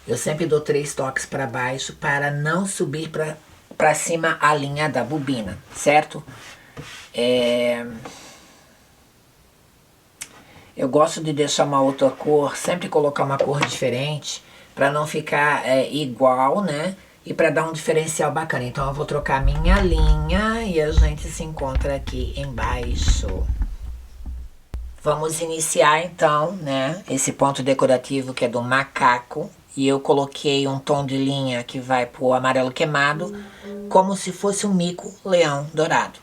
eu sempre dou 3 toques para baixo para não subir para cima a linha da bobina, certo? Eu gosto de deixar uma outra cor, sempre colocar uma cor diferente, para não ficar igual, né? E para dar um diferencial bacana. Então eu vou trocar minha linha e a gente se encontra aqui embaixo. Vamos iniciar então, né? Esse ponto decorativo que é do macaco. E eu coloquei um tom de linha que vai pro amarelo queimado, como se fosse um mico-leão dourado.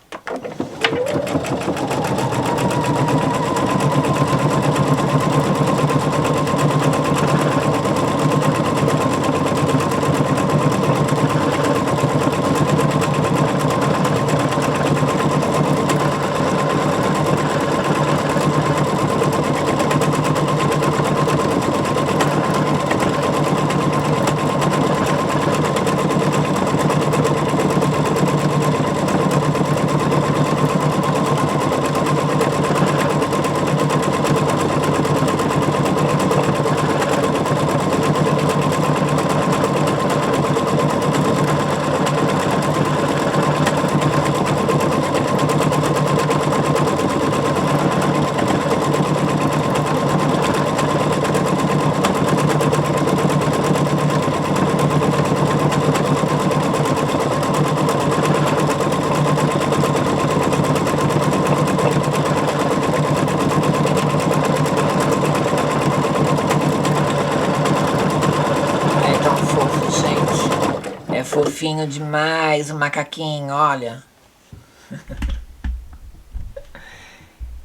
Fofinho demais o macaquinho, olha.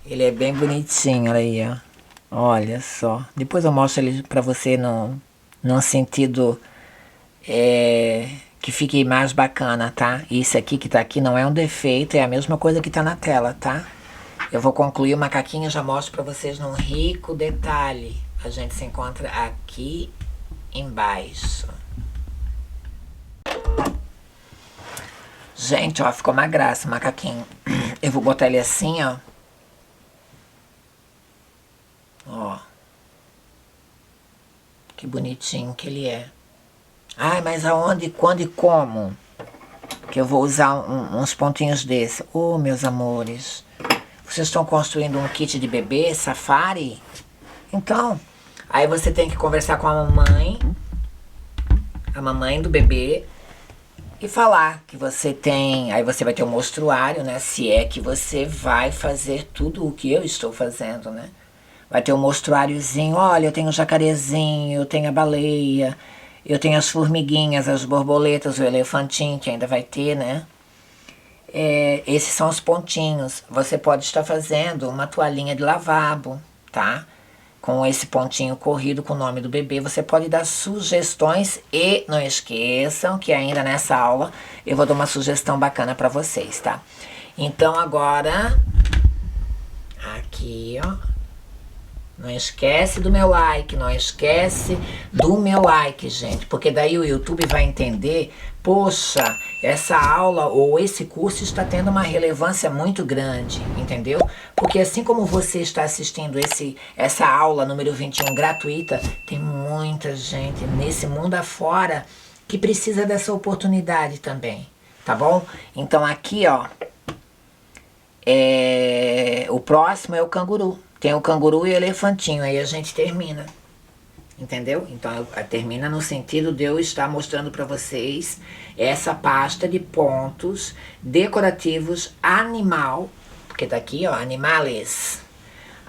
Ele é bem bonitinho, olha aí, ó. Olha só. Depois eu mostro ele pra você num sentido que fique mais bacana, tá? Isso aqui que tá aqui não é um defeito, é a mesma coisa que tá na tela, tá? Eu vou concluir o macaquinho e já mostro pra vocês num rico detalhe. A gente se encontra aqui embaixo. Gente, ó, ficou uma graça o macaquinho. Eu vou botar ele assim, ó. Ó. Que bonitinho que ele é. Ai, mas aonde, quando e como? Que eu vou usar uns pontinhos desse. Oh, meus amores. Vocês estão construindo um kit de bebê, safari? Então, aí você tem que conversar com a mamãe do bebê, e falar que você tem, aí você vai ter um mostruário, né? Se é que você vai fazer tudo o que eu estou fazendo, né? Vai ter um mostruáriozinho, olha, eu tenho o jacarezinho, eu tenho a baleia, eu tenho as formiguinhas, as borboletas, o elefantinho, que ainda vai ter, né? Esses são os pontinhos. Você pode estar fazendo uma toalhinha de lavabo, tá? Com esse pontinho corrido com o nome do bebê, você pode dar sugestões e não esqueçam que ainda nessa aula eu vou dar uma sugestão bacana para vocês, tá? Então agora, aqui, ó. Não esquece do meu like, não esquece do meu like, gente. Porque daí o YouTube vai entender, poxa, essa aula ou esse curso está tendo uma relevância muito grande, entendeu? Porque assim como você está assistindo essa aula número 21 gratuita, tem muita gente nesse mundo afora que precisa dessa oportunidade também, tá bom? Então aqui, ó, o próximo é o canguru. Tem o canguru e o elefantinho, aí a gente termina, entendeu? Então termina no sentido de eu estar mostrando para vocês essa pasta de pontos decorativos animal, porque tá aqui, ó, animales,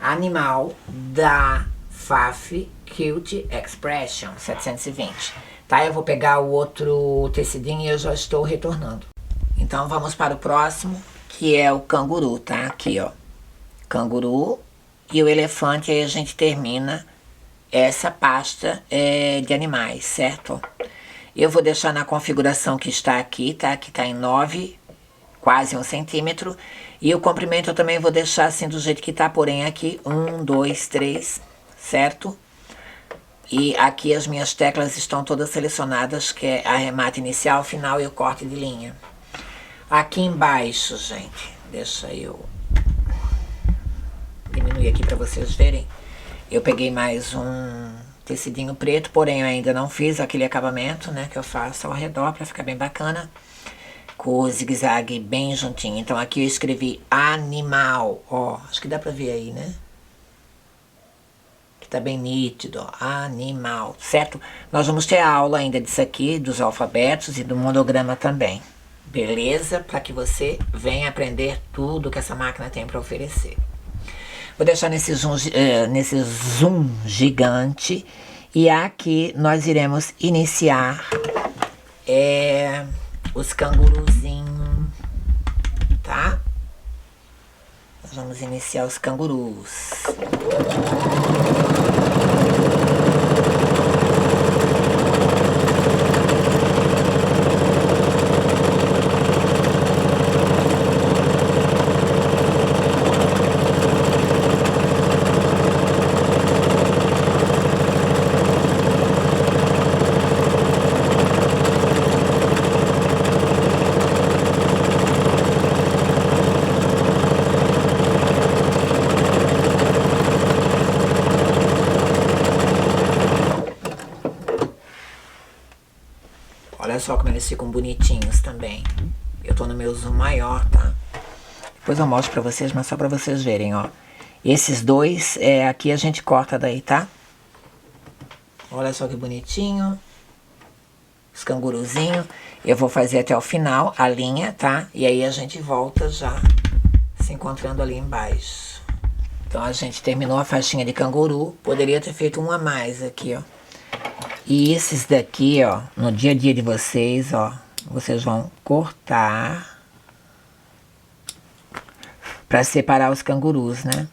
animal da Faf Cute Expression 720, tá? Eu vou pegar o outro tecidinho e eu já estou retornando. Então vamos para o próximo, que é o canguru, tá? Aqui, ó, canguru e o elefante, aí a gente termina essa pasta de animais, certo? Eu vou deixar na configuração que está aqui, tá? Que está em 9, quase 1 centímetro. E o comprimento eu também vou deixar assim do jeito que tá, porém aqui 1, 2, 3, certo? E aqui as minhas teclas estão todas selecionadas, que é arremate inicial, final e o corte de linha. Aqui embaixo, gente, deixa eu diminuir aqui para vocês verem. Eu peguei mais um tecidinho preto, porém eu ainda não fiz aquele acabamento, né, que eu faço ao redor para ficar bem bacana, com o zigue-zague bem juntinho. Então aqui eu escrevi animal, ó, acho que dá para ver aí, né? Que tá bem nítido, ó, animal, certo? Nós vamos ter aula ainda disso aqui, dos alfabetos e do monograma também, beleza? Para que você venha aprender tudo que essa máquina tem para oferecer. Vou deixar nesse zoom gigante. E aqui nós iremos iniciar os canguruzinhos, tá? Nós vamos iniciar os cangurus. Olha só como eles ficam bonitinhos também. Eu tô no meu zoom maior, tá? Depois eu mostro pra vocês, mas só pra vocês verem, ó. Esses dois, aqui a gente corta daí, tá? Olha só que bonitinho. Os canguruzinhos. Eu vou fazer até o final a linha, tá? E aí a gente volta já se encontrando ali embaixo. Então a gente terminou a faixinha de canguru. Poderia ter feito um a mais aqui, ó. E esses daqui, ó, no dia a dia de vocês, ó, vocês vão cortar para separar os cangurus, né?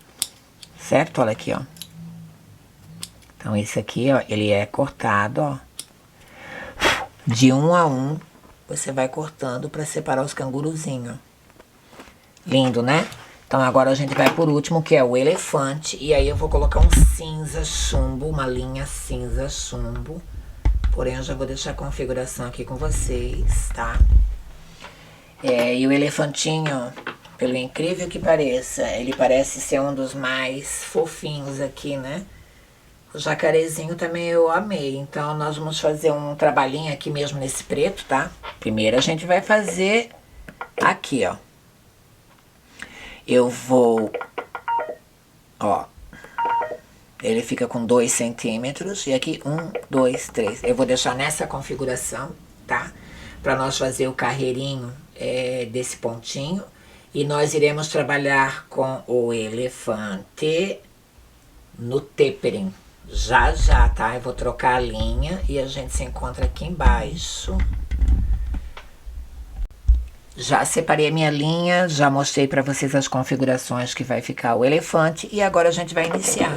Certo? Olha aqui, ó. Então esse aqui, ó, ele é cortado, ó. De um a um, você vai cortando para separar os canguruzinhos. Lindo, né? Então agora a gente vai por último, que é o elefante. E aí eu vou colocar um cinza chumbo, uma linha cinza chumbo. Porém eu já vou deixar a configuração aqui com vocês, tá? E o elefantinho, pelo incrível que pareça, ele parece ser um dos mais fofinhos aqui, né? O jacarezinho também eu amei. Então nós vamos fazer um trabalhinho aqui mesmo nesse preto, tá? Primeiro a gente vai fazer aqui, ó. Eu vou, ó, ele fica com 2 centímetros e aqui 1, 2, 3. Eu vou deixar nessa configuração, tá? Para nós fazer o carreirinho desse pontinho. E nós iremos trabalhar com o elefante no tapering. Já, já, tá? Eu vou trocar a linha e a gente se encontra aqui embaixo. Já separei a minha linha, já mostrei para vocês as configurações que vai ficar o elefante e agora a gente vai iniciar.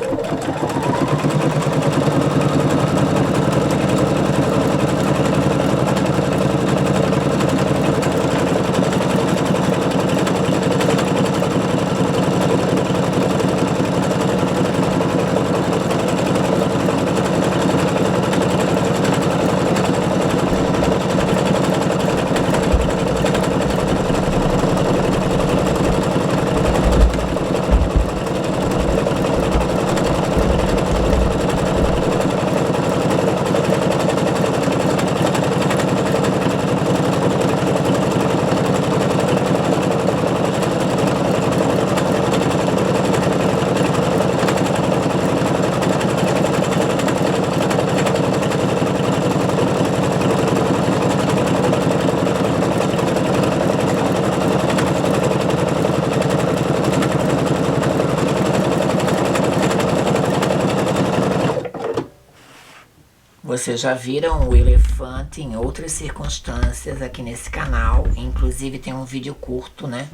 Vocês já viram o elefante em outras circunstâncias aqui nesse canal. Inclusive tem um vídeo curto, né?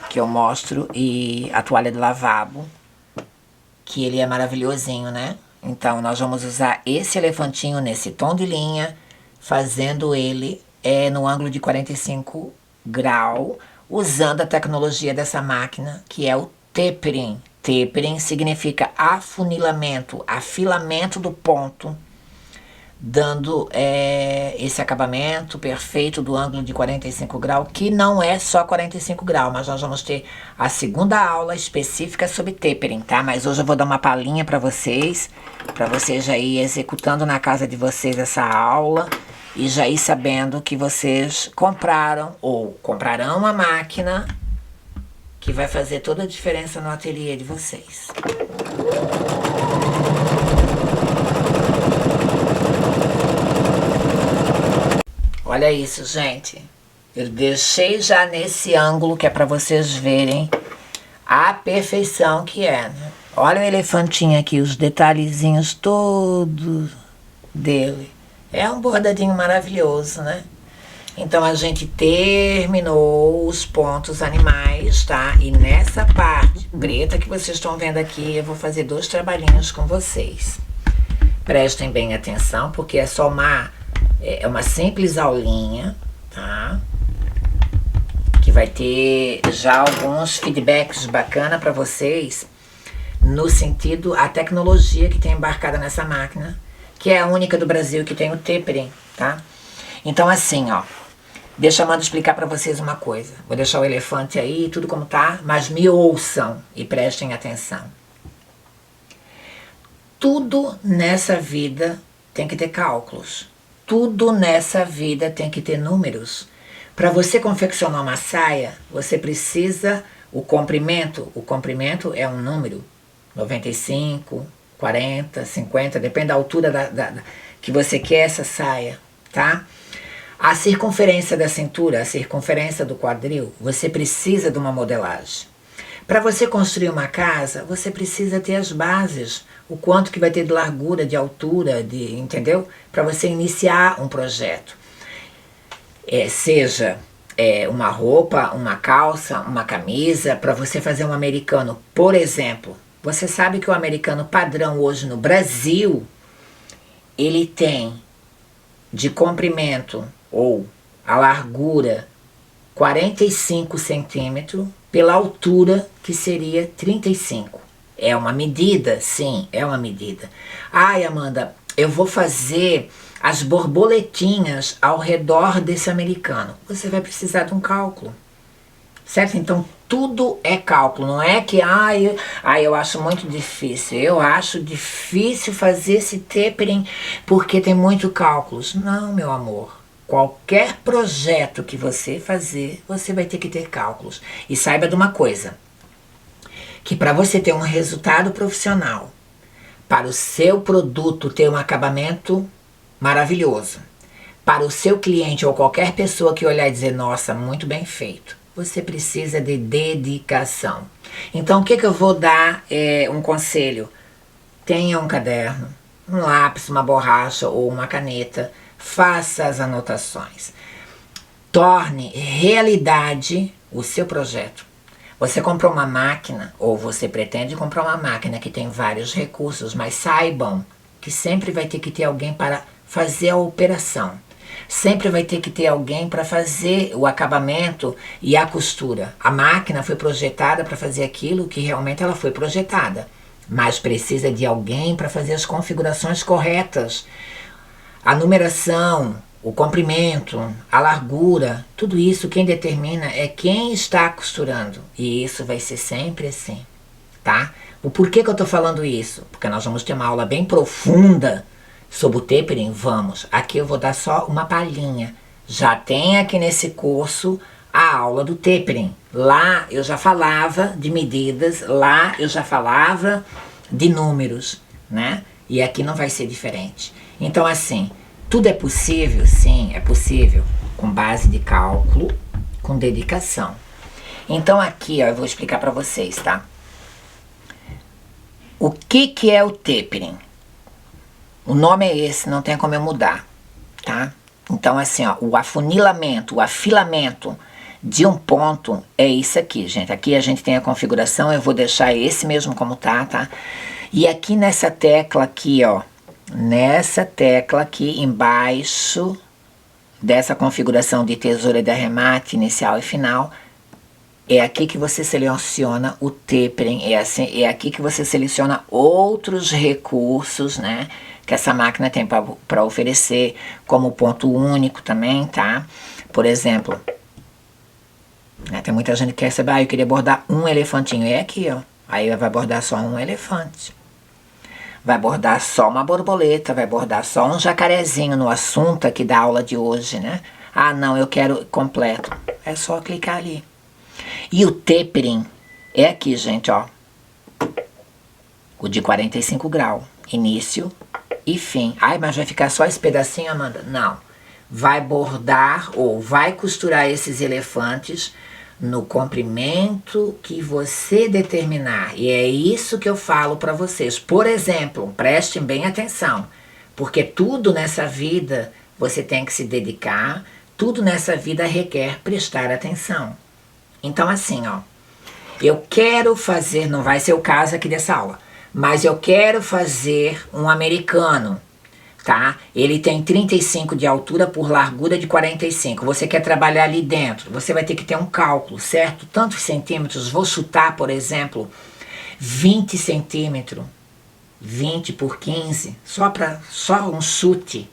Que eu mostro, e a toalha do lavabo, que ele é maravilhosinho, né? Então nós vamos usar esse elefantinho nesse tom de linha, fazendo ele no ângulo de 45 graus, usando a tecnologia dessa máquina, que é o tapering. Tapering significa afunilamento, afilamento do ponto, dando esse acabamento perfeito do ângulo de 45 graus, que não é só 45 graus, mas nós vamos ter a segunda aula específica sobre tapering, tá? Mas hoje eu vou dar uma palhinha para vocês já ir executando na casa de vocês essa aula e já ir sabendo que vocês compraram ou comprarão uma máquina que vai fazer toda a diferença no ateliê de vocês. Olha isso, gente. Eu deixei já nesse ângulo que é para vocês verem a perfeição que é, né? Olha o elefantinho aqui, os detalhezinhos todos dele. É um bordadinho maravilhoso, né? Então a gente terminou os pontos animais, tá? E nessa parte preta que vocês estão vendo aqui, eu vou fazer 2 trabalhinhos com vocês. Prestem bem atenção, porque é só uma simples aulinha, tá? Que vai ter já alguns feedbacks bacana para vocês, no sentido, a tecnologia que tem embarcada nessa máquina, que é a única do Brasil que tem o tapering, tá? Então assim, ó, deixa a Amanda explicar para vocês uma coisa. Vou deixar o elefante aí, tudo como tá, mas me ouçam e prestem atenção. Tudo nessa vida tem que ter cálculos. Tudo nessa vida tem que ter números. Para você confeccionar uma saia, você precisa o comprimento é um número, 95, 40, 50, depende da altura que você quer essa saia, tá? A circunferência da cintura, a circunferência do quadril, você precisa de uma modelagem. Para você construir uma casa, você precisa ter as bases, o quanto que vai ter de largura, de altura, entendeu? Para você iniciar um projeto. Seja uma roupa, uma calça, uma camisa, para você fazer um americano, por exemplo. Você sabe que o americano padrão hoje no Brasil, ele tem de comprimento ou a largura 45 centímetros pela altura que seria 35. É uma medida? Sim, é uma medida. Ai, Amanda, eu vou fazer as borboletinhas ao redor desse americano. Você vai precisar de um cálculo, certo? Então, tudo é cálculo. Não é que, eu acho muito difícil. Eu acho difícil fazer esse tapering porque tem muito cálculos. Não, meu amor. Qualquer projeto que você fazer, você vai ter que ter cálculos. E saiba de uma coisa, que para você ter um resultado profissional, para o seu produto ter um acabamento maravilhoso, para o seu cliente ou qualquer pessoa que olhar e dizer, nossa, muito bem feito, você precisa de dedicação. Então, o que eu vou dar um conselho? Tenha um caderno, um lápis, uma borracha ou uma caneta, faça as anotações. Torne realidade o seu projeto. Você comprou uma máquina, ou você pretende comprar uma máquina que tem vários recursos, mas saibam que sempre vai ter que ter alguém para fazer a operação. Sempre vai ter que ter alguém para fazer o acabamento e a costura. A máquina foi projetada para fazer aquilo que realmente ela foi projetada, mas precisa de alguém para fazer as configurações corretas. A numeração, o comprimento, a largura, tudo isso quem determina é quem está costurando. E isso vai ser sempre assim, tá? O porquê que eu estou falando isso? Porque nós vamos ter uma aula bem profunda sobre o tapering, vamos. Aqui eu vou dar só uma palhinha. Já tem aqui nesse curso a aula do tapering. Lá eu já falava de medidas, lá eu já falava de números, né? E aqui não vai ser diferente. Então assim, tudo é possível? Sim, é possível. Com base de cálculo, com dedicação. Então aqui, ó, eu vou explicar para vocês, tá? O que é o tapering? O nome é esse, não tem como eu mudar, tá? Então, assim, ó, o afunilamento, o afilamento de um ponto é isso aqui, gente. Aqui a gente tem a configuração, eu vou deixar esse mesmo como tá? E aqui nessa tecla aqui, ó, nessa tecla aqui embaixo dessa configuração de tesoura de arremate inicial e final, é aqui que você seleciona o tapering, é aqui que você seleciona outros recursos, né, que essa máquina tem para oferecer, como ponto único também, tá? Por exemplo, né, tem muita gente que quer saber, eu queria bordar um elefantinho, é aqui, ó, aí vai bordar só um elefante. Vai bordar só uma borboleta, vai bordar só um jacarezinho no assunto aqui da aula de hoje, né? Ah, não, eu quero completo. É só clicar ali. E o tapering é aqui, gente, ó. O de 45 graus. Início e fim. Ai, mas vai ficar só esse pedacinho, Amanda? Não. Vai bordar ou vai costurar esses elefantes no comprimento que você determinar. E é isso que eu falo para vocês. Por exemplo, prestem bem atenção, porque tudo nessa vida você tem que se dedicar, tudo nessa vida requer prestar atenção. Então assim, ó, eu quero fazer, não vai ser o caso aqui dessa aula, mas eu quero fazer um americano, tá? Ele tem 35 de altura por largura de 45. Você quer trabalhar ali dentro, você vai ter que ter um cálculo, certo? Tantos centímetros, vou chutar, por exemplo, 20 centímetros, 20 por 15, só um chute.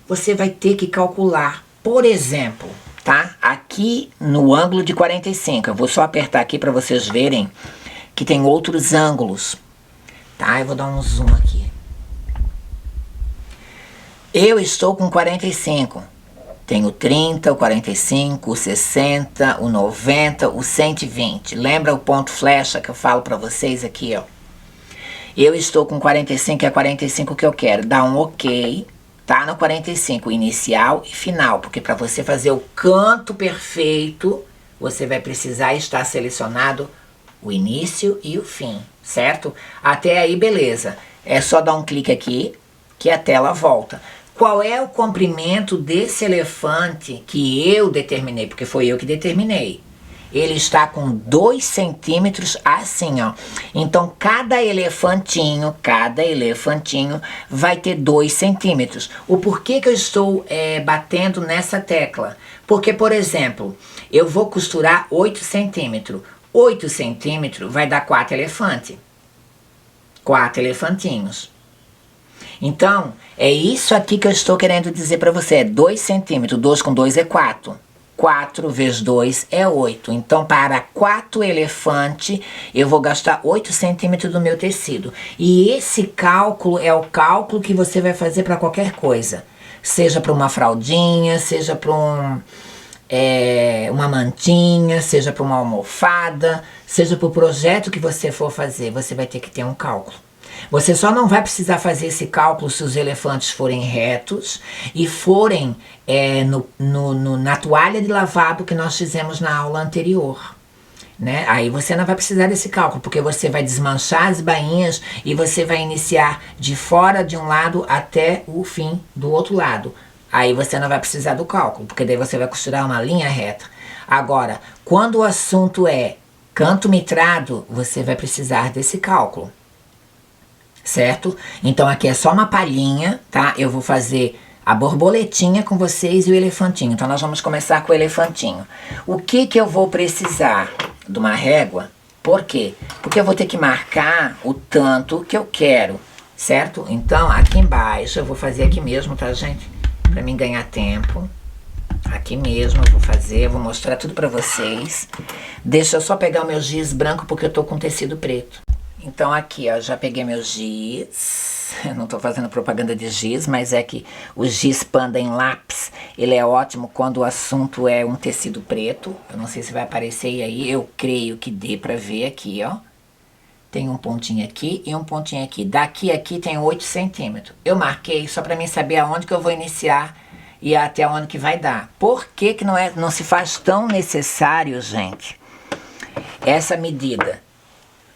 Você vai ter que calcular, por exemplo, tá? Aqui no ângulo de 45, eu vou só apertar aqui para vocês verem que tem outros ângulos, tá? Eu vou dar um zoom aqui. Eu estou com 45, tenho 30, o 45, o 60, o 90, o 120. Lembra o ponto flecha que eu falo para vocês aqui, ó? Eu estou com 45, é 45 que eu quero. Dá um OK, tá no 45, inicial e final, porque para você fazer o canto perfeito, você vai precisar estar selecionado o início e o fim, certo? Até aí, beleza. É só dar um clique aqui que a tela volta. Qual é o comprimento desse elefante que eu determinei? Porque foi eu que determinei. Ele está com 2 centímetros assim, ó. Então, cada elefantinho vai ter 2 centímetros. O porquê que eu estou batendo nessa tecla? Porque, por exemplo, eu vou costurar 8 centímetros. 8 centímetros vai dar 4 elefantes. 4 elefantinhos. Então, é isso aqui que eu estou querendo dizer para você. É 2 centímetros. 2 com 2 é 4. 4 vezes 2 é 8. Então, para 4 elefantes, eu vou gastar 8 centímetros do meu tecido. E esse cálculo é o cálculo que você vai fazer para qualquer coisa. Seja para uma fraldinha, seja para uma mantinha, seja para uma almofada, seja para o projeto que você for fazer, você vai ter que ter um cálculo. Você só não vai precisar fazer esse cálculo se os elefantes forem retos e forem na toalha de lavabo que nós fizemos na aula anterior. Né? Aí você não vai precisar desse cálculo, porque você vai desmanchar as bainhas e você vai iniciar de fora de um lado até o fim do outro lado. Aí você não vai precisar do cálculo, porque daí você vai costurar uma linha reta. Agora, quando o assunto é canto mitrado, você vai precisar desse cálculo. Certo? Então aqui é só uma palhinha, tá? Eu vou fazer a borboletinha com vocês e o elefantinho. Então nós vamos começar com o elefantinho. O que eu vou precisar? De uma régua. Por quê? Porque eu vou ter que marcar o tanto que eu quero, certo? Então aqui embaixo, eu vou fazer aqui mesmo, tá, gente? Pra mim ganhar tempo. Aqui mesmo eu vou fazer, eu vou mostrar tudo pra vocês. Deixa eu só pegar o meu giz branco porque eu tô com tecido preto. Então aqui, ó, já peguei meu giz. Eu não tô fazendo propaganda de giz, mas é que o giz Panda em lápis, ele é ótimo quando o assunto é um tecido preto. Eu não sei se vai aparecer aí, eu creio que dê pra ver aqui, ó. Tem um pontinho aqui e um pontinho aqui. Daqui a aqui tem 8 centímetros. Eu marquei só pra mim saber aonde que eu vou iniciar e até onde que vai dar. Por que que não se faz tão necessário, gente, essa medida?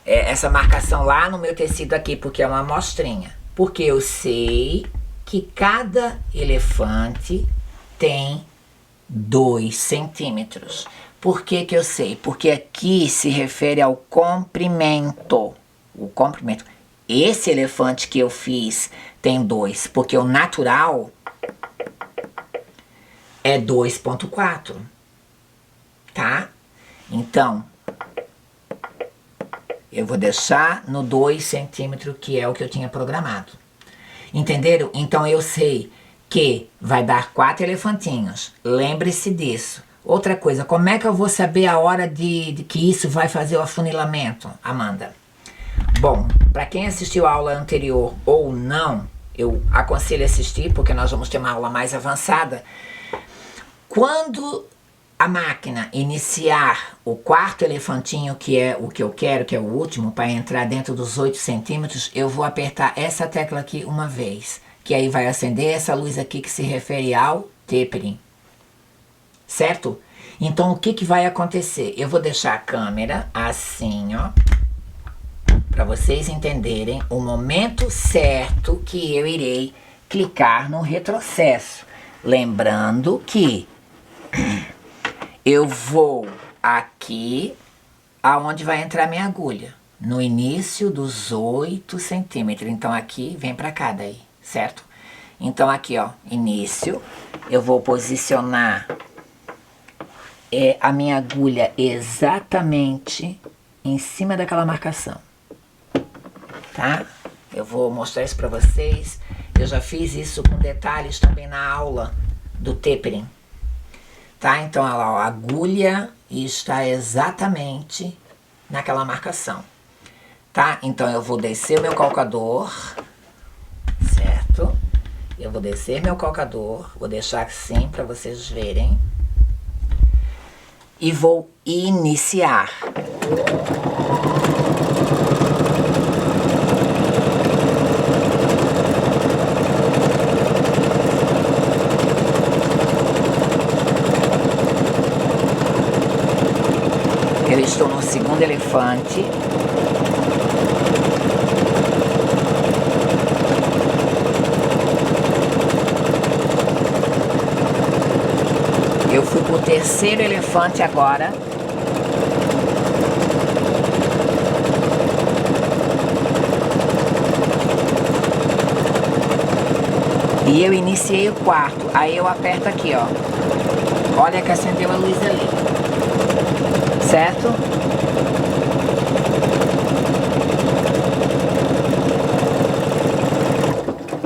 Essa marcação lá no meu tecido aqui, porque é uma amostrinha. Porque eu sei que cada elefante tem 2 centímetros. Por que que eu sei? Porque aqui se refere ao comprimento. O comprimento. Esse elefante que eu fiz tem 2, porque o natural é 2,4. Tá? Então, eu vou deixar no 2 centímetros, que é o que eu tinha programado. Entenderam? Então eu sei que vai dar 4 elefantinhos. Lembre-se disso. Outra coisa, como é que eu vou saber a hora de que isso vai fazer o afunilamento, Amanda? Bom, para quem assistiu a aula anterior ou não, eu aconselho assistir, porque nós vamos ter uma aula mais avançada. Quando a máquina iniciar o 4º elefantinho, que é o que eu quero, que é o último, para entrar dentro dos 8 centímetros, eu vou apertar essa tecla aqui uma vez, que aí vai acender essa luz aqui que se refere ao tapering. Certo? Então, o que que vai acontecer? Eu vou deixar a câmera assim, ó, para vocês entenderem o momento certo que eu irei clicar no retrocesso. Lembrando que eu vou aqui aonde vai entrar minha agulha, no início dos 8 centímetros. Então aqui vem para cá daí, certo? Então aqui, ó, início, eu vou posicionar a minha agulha exatamente em cima daquela marcação, tá? Eu vou mostrar isso para vocês. Eu já fiz isso com detalhes também na aula do tapering. Tá? Então, olha lá, ó, a agulha está exatamente naquela marcação. Tá? Então, eu vou descer o meu calcador, certo? Eu vou descer meu calcador, vou deixar assim para vocês verem. E vou iniciar. Eu estou no 2º elefante. Eu fui pro 3º elefante agora. E eu iniciei o 4º. Aí eu aperto aqui, ó. Olha que acendeu a luz ali. Certo?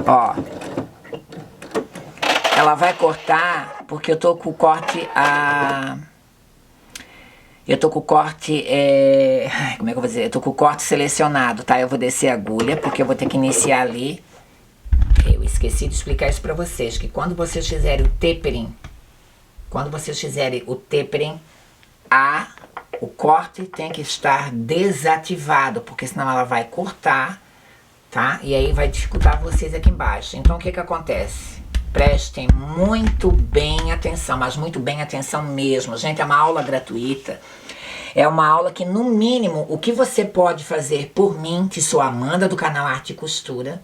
Ó. Ela vai cortar porque eu tô com o corte como é que eu vou dizer? Eu tô com o corte selecionado, tá? Eu vou descer a agulha porque eu vou ter que iniciar ali. Eu esqueci de explicar isso pra vocês, que quando vocês fizerem o tapering, o corte tem que estar desativado, porque senão ela vai cortar, tá? E aí vai dificultar vocês aqui embaixo. Então, o que que acontece? Prestem muito bem atenção, mas muito bem atenção mesmo. Gente, é uma aula gratuita. É uma aula que, no mínimo, o que você pode fazer por mim, que sou a Amanda do canal Arte e Costura,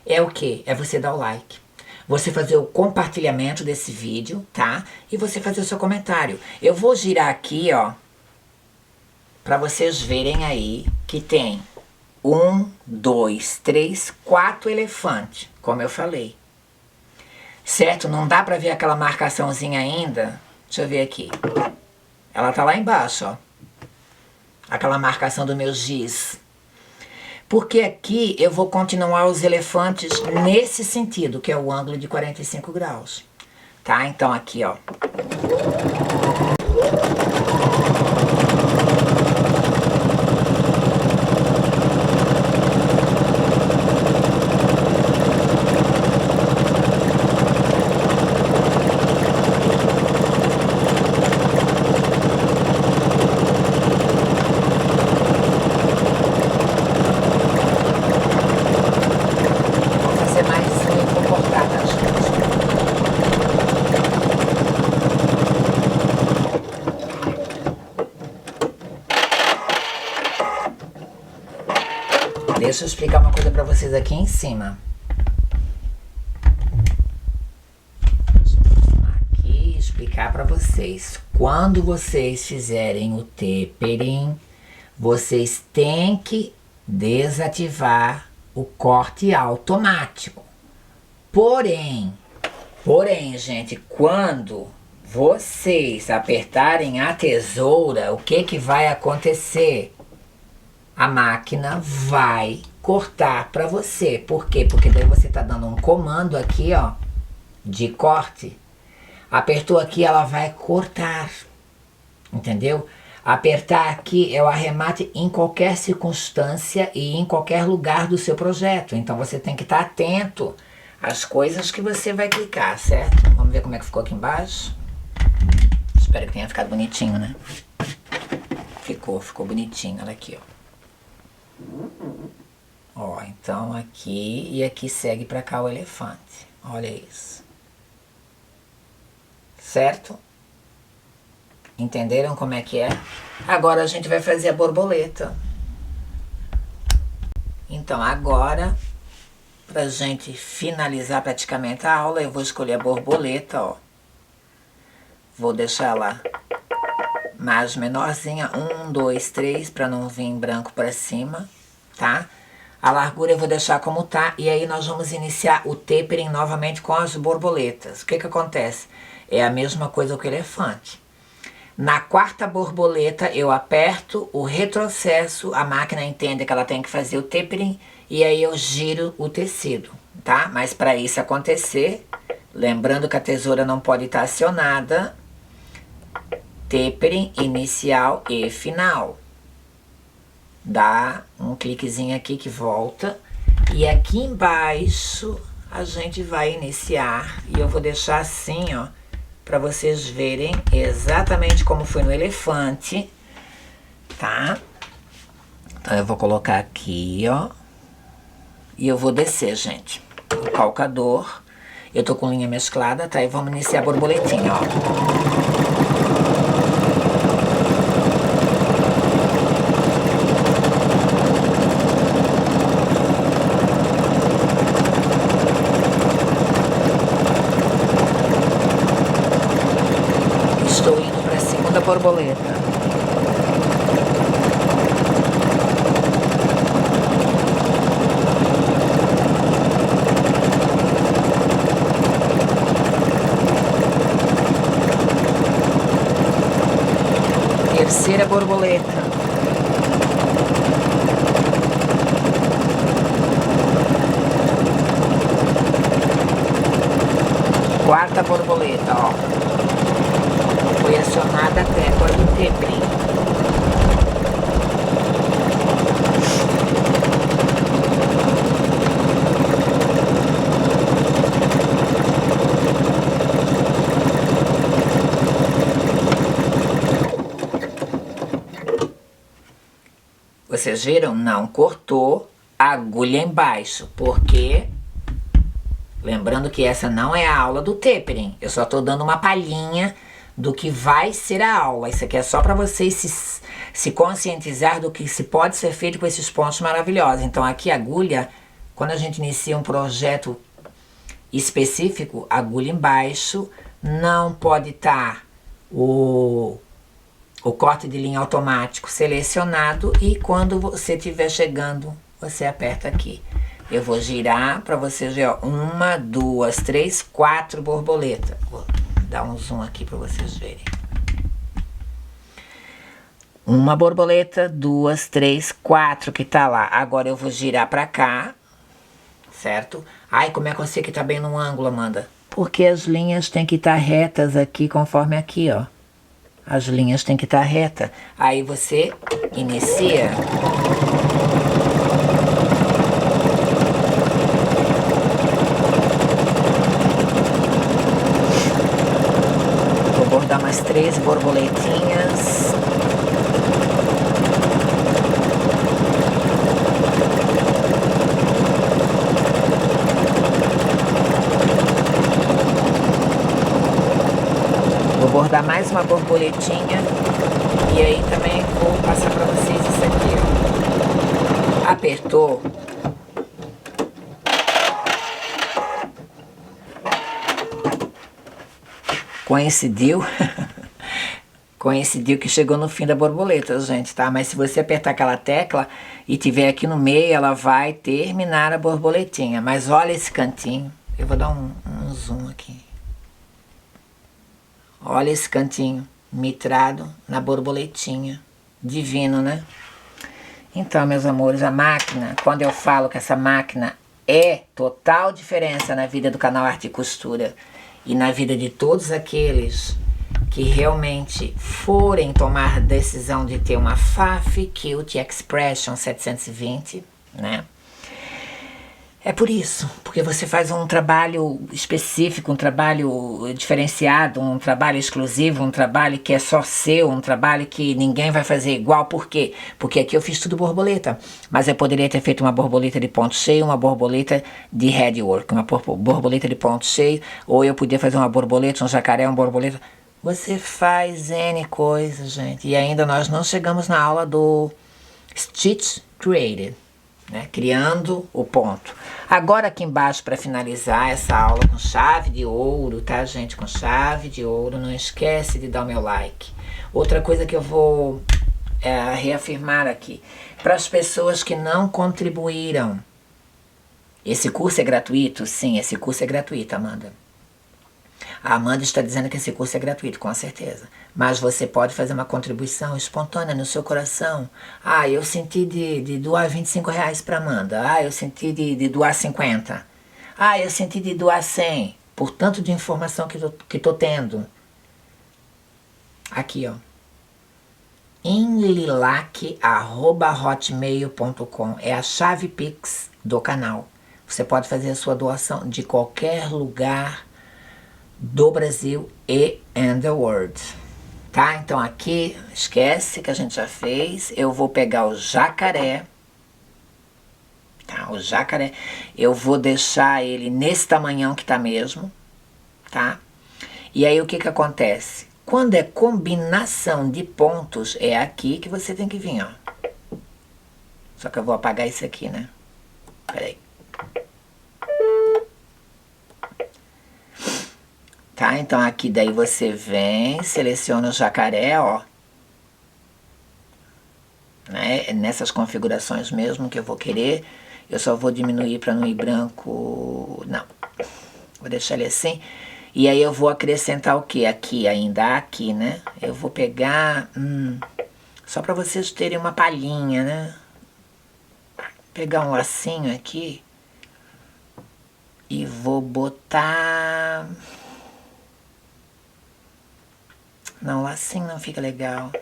é o quê? É você dar o like. Você fazer o compartilhamento desse vídeo, tá? E você fazer o seu comentário. Eu vou girar aqui, ó, para vocês verem aí que tem 1, 2, 3, 4 elefantes, como eu falei. Certo? Não dá pra ver aquela marcaçãozinha ainda? Deixa eu ver aqui. Ela tá lá embaixo, ó. Aquela marcação do meu giz. Porque aqui eu vou continuar os elefantes nesse sentido, que é o ângulo de 45 graus. Tá? Então aqui, ó. Deixa eu explicar uma coisa pra vocês aqui em cima. para vocês. Quando vocês fizerem o tapering, vocês têm que desativar o corte automático. Porém, gente, quando vocês apertarem a tesoura, o que vai acontecer? A máquina vai cortar para você. Por quê? Porque daí você tá dando um comando aqui, ó, de corte. Apertou aqui, ela vai cortar. Entendeu? Apertar aqui é o arremate em qualquer circunstância e em qualquer lugar do seu projeto. Então você tem que estar atento às coisas que você vai clicar, certo? Vamos ver como é que ficou aqui embaixo. Espero que tenha ficado bonitinho, né? Ficou bonitinho. Olha aqui, ó. Ó, então aqui e aqui segue para cá o elefante. Olha isso. Certo? Entenderam como é que é? Agora a gente vai fazer a borboleta. Então agora, pra gente finalizar praticamente a aula, eu vou escolher a borboleta, ó. Vou deixar ela mais menorzinha, 1, 2, 3, para não vir branco para cima, tá? A largura eu vou deixar como tá, e aí nós vamos iniciar o tapering novamente com as borboletas. O que acontece? É a mesma coisa que o elefante. Na quarta borboleta eu aperto o retrocesso, a máquina entende que ela tem que fazer o tapering, e aí eu giro o tecido, tá? Mas para isso acontecer, lembrando que a tesoura não pode estar acionada, tapering inicial e final. Dá um cliquezinho aqui que volta. E aqui embaixo a gente vai iniciar. E eu vou deixar assim, ó, para vocês verem exatamente como foi no elefante. Tá? Então eu vou colocar aqui, ó. E eu vou descer, gente, o calcador. Eu tô com linha mesclada, tá? E vamos iniciar a borboletinha, ó. Estou indo para a segunda borboleta. Terceira borboleta. Quarta borboleta, ó. Foi acionada a tecla do tapering. Vocês viram? Não cortou a agulha embaixo, porque lembrando que essa não é a aula do tapering. Eu só estou dando uma palhinha do que vai ser a aula. Isso aqui é só para vocês se conscientizar do que se pode ser feito com esses pontos maravilhosos. Então aqui a agulha, quando a gente inicia um projeto específico, agulha embaixo, não pode estar o corte de linha automático selecionado, e quando você estiver chegando, você aperta aqui. Eu vou girar para vocês verem, ó, 1, 2, 3, 4 borboletas. Vou dar um zoom aqui para vocês verem. 1 borboleta, 2, 3, 4 que tá lá. Agora eu vou girar para cá, certo? Ai, como é que eu sei que tá bem no ângulo, Amanda? Porque as linhas têm que estar retas aqui, conforme aqui, ó. As linhas têm que estar retas. Aí você inicia. Vou bordar mais 3 borboletinhas. Vou bordar mais uma borboletinha. E aí também vou passar para vocês isso aqui, ó. Apertou. Coincidiu, coincidiu que chegou no fim da borboleta, gente, tá? Mas se você apertar aquela tecla e tiver aqui no meio, ela vai terminar a borboletinha. Mas olha esse cantinho, eu vou dar um zoom aqui. Olha esse cantinho, mitrado na borboletinha. Divino, né? Então, meus amores, a máquina, quando eu falo que essa máquina é total diferença na vida do canal Arte e Costura e na vida de todos aqueles que realmente forem tomar a decisão de ter uma FAF Quilt Expression 720, né? É por isso, porque você faz um trabalho específico, um trabalho diferenciado, um trabalho exclusivo, um trabalho que é só seu, um trabalho que ninguém vai fazer igual. Por quê? Porque aqui eu fiz tudo borboleta, mas eu poderia ter feito uma borboleta de ponto cheio, uma borboleta de headwork, uma borboleta de ponto cheio, ou eu podia fazer uma borboleta, um jacaré, uma borboleta. Você faz N coisas, gente, e ainda nós não chegamos na aula do Stitch Created, né? Criando o ponto. Agora aqui embaixo, para finalizar essa aula com chave de ouro, tá, gente? Com chave de ouro, não esquece de dar o meu like. Outra coisa que eu vou reafirmar aqui, para as pessoas que não contribuíram. Esse curso é gratuito? Sim, esse curso é gratuito, Amanda. A Amanda está dizendo que esse curso é gratuito, com certeza. Mas você pode fazer uma contribuição espontânea no seu coração. Ah, eu senti de doar R$ 25 para Amanda. Ah, eu senti de doar 50. Ah, eu senti de doar 100. Por tanto de informação que tô tendo. Aqui, ó. inlilac@hotmail.com. É a chave Pix do canal. Você pode fazer a sua doação de qualquer lugar do Brasil e and the world, tá? Então aqui, esquece que a gente já fez. Eu vou pegar o jacaré, tá? O jacaré, eu vou deixar ele nesse tamanhão que tá mesmo, tá? E aí o que que acontece? Quando é combinação de pontos, é aqui que você tem que vir, ó. Só que eu vou apagar isso aqui, né? Peraí. Tá, então aqui daí você vem, seleciona o jacaré, ó. Né? Nessas configurações mesmo que eu vou querer. Eu só vou diminuir para não ir branco. Não. Vou deixar ele assim. E aí eu vou acrescentar o que? Aqui ainda, aqui, né? Eu vou pegar... só para vocês terem uma palhinha, né? Pegar um lacinho aqui. E vou botar... Não, assim não fica legal.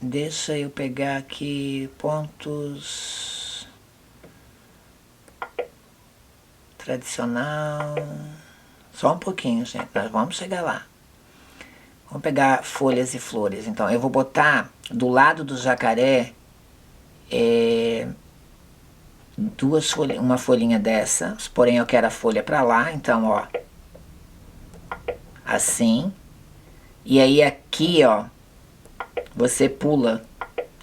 Deixa eu pegar aqui pontos tradicional. Só um pouquinho, gente. Nós vamos chegar lá. Vamos pegar folhas e flores. Então, eu vou botar do lado do jacaré uma folhinha dessa. Porém, eu quero a folha para lá. Então, ó. Assim. E aí aqui, ó, você pula.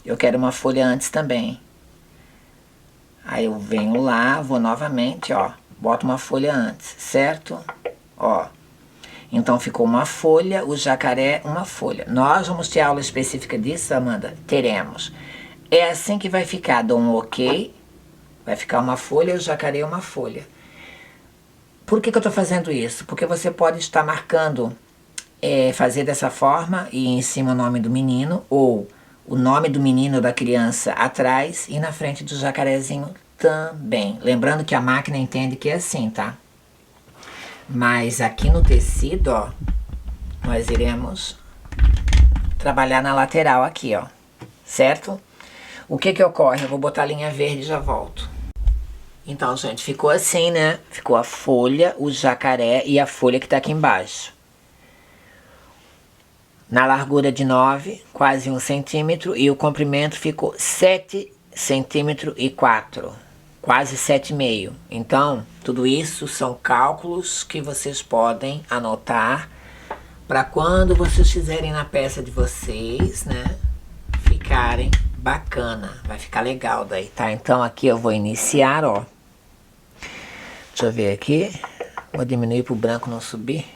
Eu quero uma folha antes também. Aí eu venho lá, vou novamente, ó, boto uma folha antes, certo? Ó. Então ficou uma folha, o jacaré uma folha. Nós vamos ter aula específica disso, Amanda? Teremos. É assim que vai ficar, dou um ok. Vai ficar uma folha, o jacaré uma folha. Por que eu estou fazendo isso? Porque você pode estar marcando, fazer dessa forma e em cima o nome do menino, ou o nome do menino ou da criança atrás e na frente do jacarezinho também. Lembrando que a máquina entende que é assim, tá? Mas aqui no tecido, ó, nós iremos trabalhar na lateral aqui, ó, certo? O que que ocorre? Eu vou botar a linha verde e já volto. Então, gente, ficou assim, né? Ficou a folha, o jacaré e a folha que tá aqui embaixo. Na largura de 9, quase 1 centímetro, e o comprimento ficou 7 centímetros e 4, quase 7,5. Então, tudo isso são cálculos que vocês podem anotar para quando vocês fizerem na peça de vocês, né? Ficarem bacana, vai ficar legal daí, tá? Então aqui eu vou iniciar, ó. Deixa eu ver aqui. Vou diminuir para o branco não subir.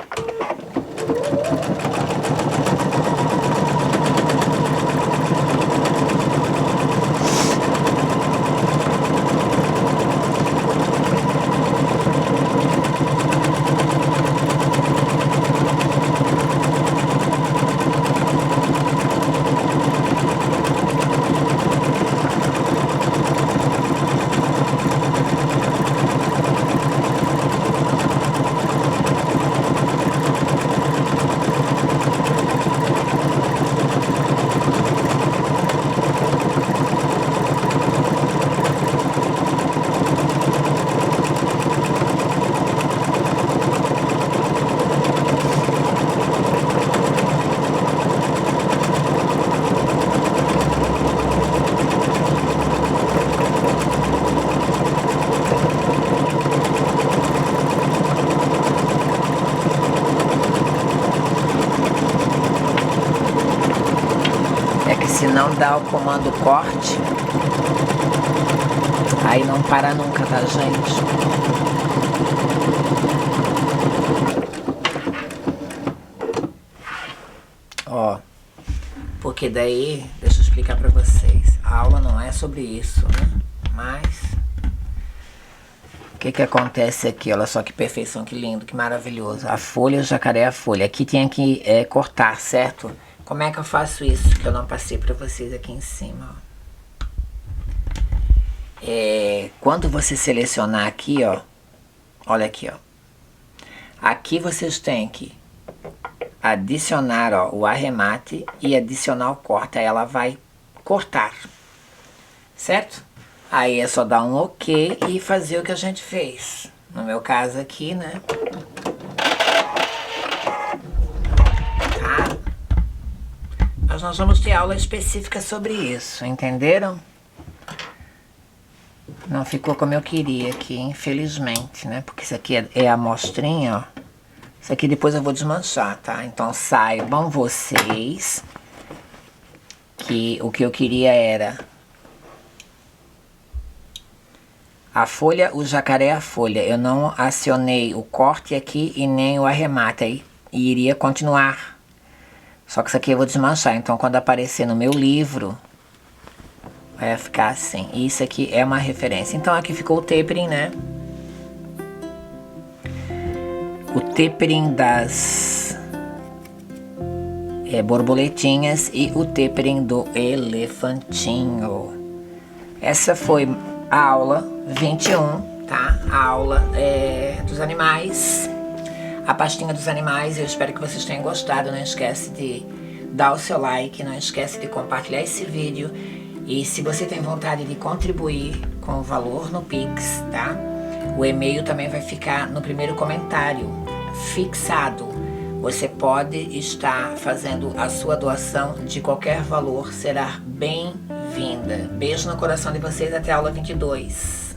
Se não dá o comando corte, aí não para nunca, tá, gente? Ó, porque daí, deixa eu explicar pra vocês. A aula não é sobre isso, né? Mas o que acontece aqui? Olha só que perfeição, que lindo, que maravilhoso. A folha, o jacaré é a folha. Aqui tem que cortar, certo? Como é que eu faço isso? Que eu não passei para vocês aqui em cima. Ó. Quando você selecionar aqui, ó. Olha aqui, ó. Aqui vocês têm que adicionar, ó, o arremate e adicionar o corte. Aí ela vai cortar. Certo? Aí é só dar um OK e fazer o que a gente fez. No meu caso aqui, né? Mas nós vamos ter aula específica sobre isso, entenderam? Não ficou como eu queria aqui, infelizmente, né? Porque isso aqui é a amostrinha, ó. Isso aqui depois eu vou desmanchar, tá? Então saibam vocês que o que eu queria era a folha, o jacaré a folha. Eu não acionei o corte aqui e nem o arremate aí. E iria continuar. Só que isso aqui eu vou desmanchar, então quando aparecer no meu livro, vai ficar assim. E isso aqui é uma referência. Então aqui ficou o tapering, né? O tapering das borboletinhas e o tapering do elefantinho. Essa foi a aula 21, tá? A aula dos animais. A pastinha dos animais, eu espero que vocês tenham gostado. Não esquece de dar o seu like, não esquece de compartilhar esse vídeo. E se você tem vontade de contribuir com o valor no Pix, tá? O e-mail também vai ficar no primeiro comentário, fixado. Você pode estar fazendo a sua doação de qualquer valor, será bem-vinda. Beijo no coração de vocês, até a aula 22.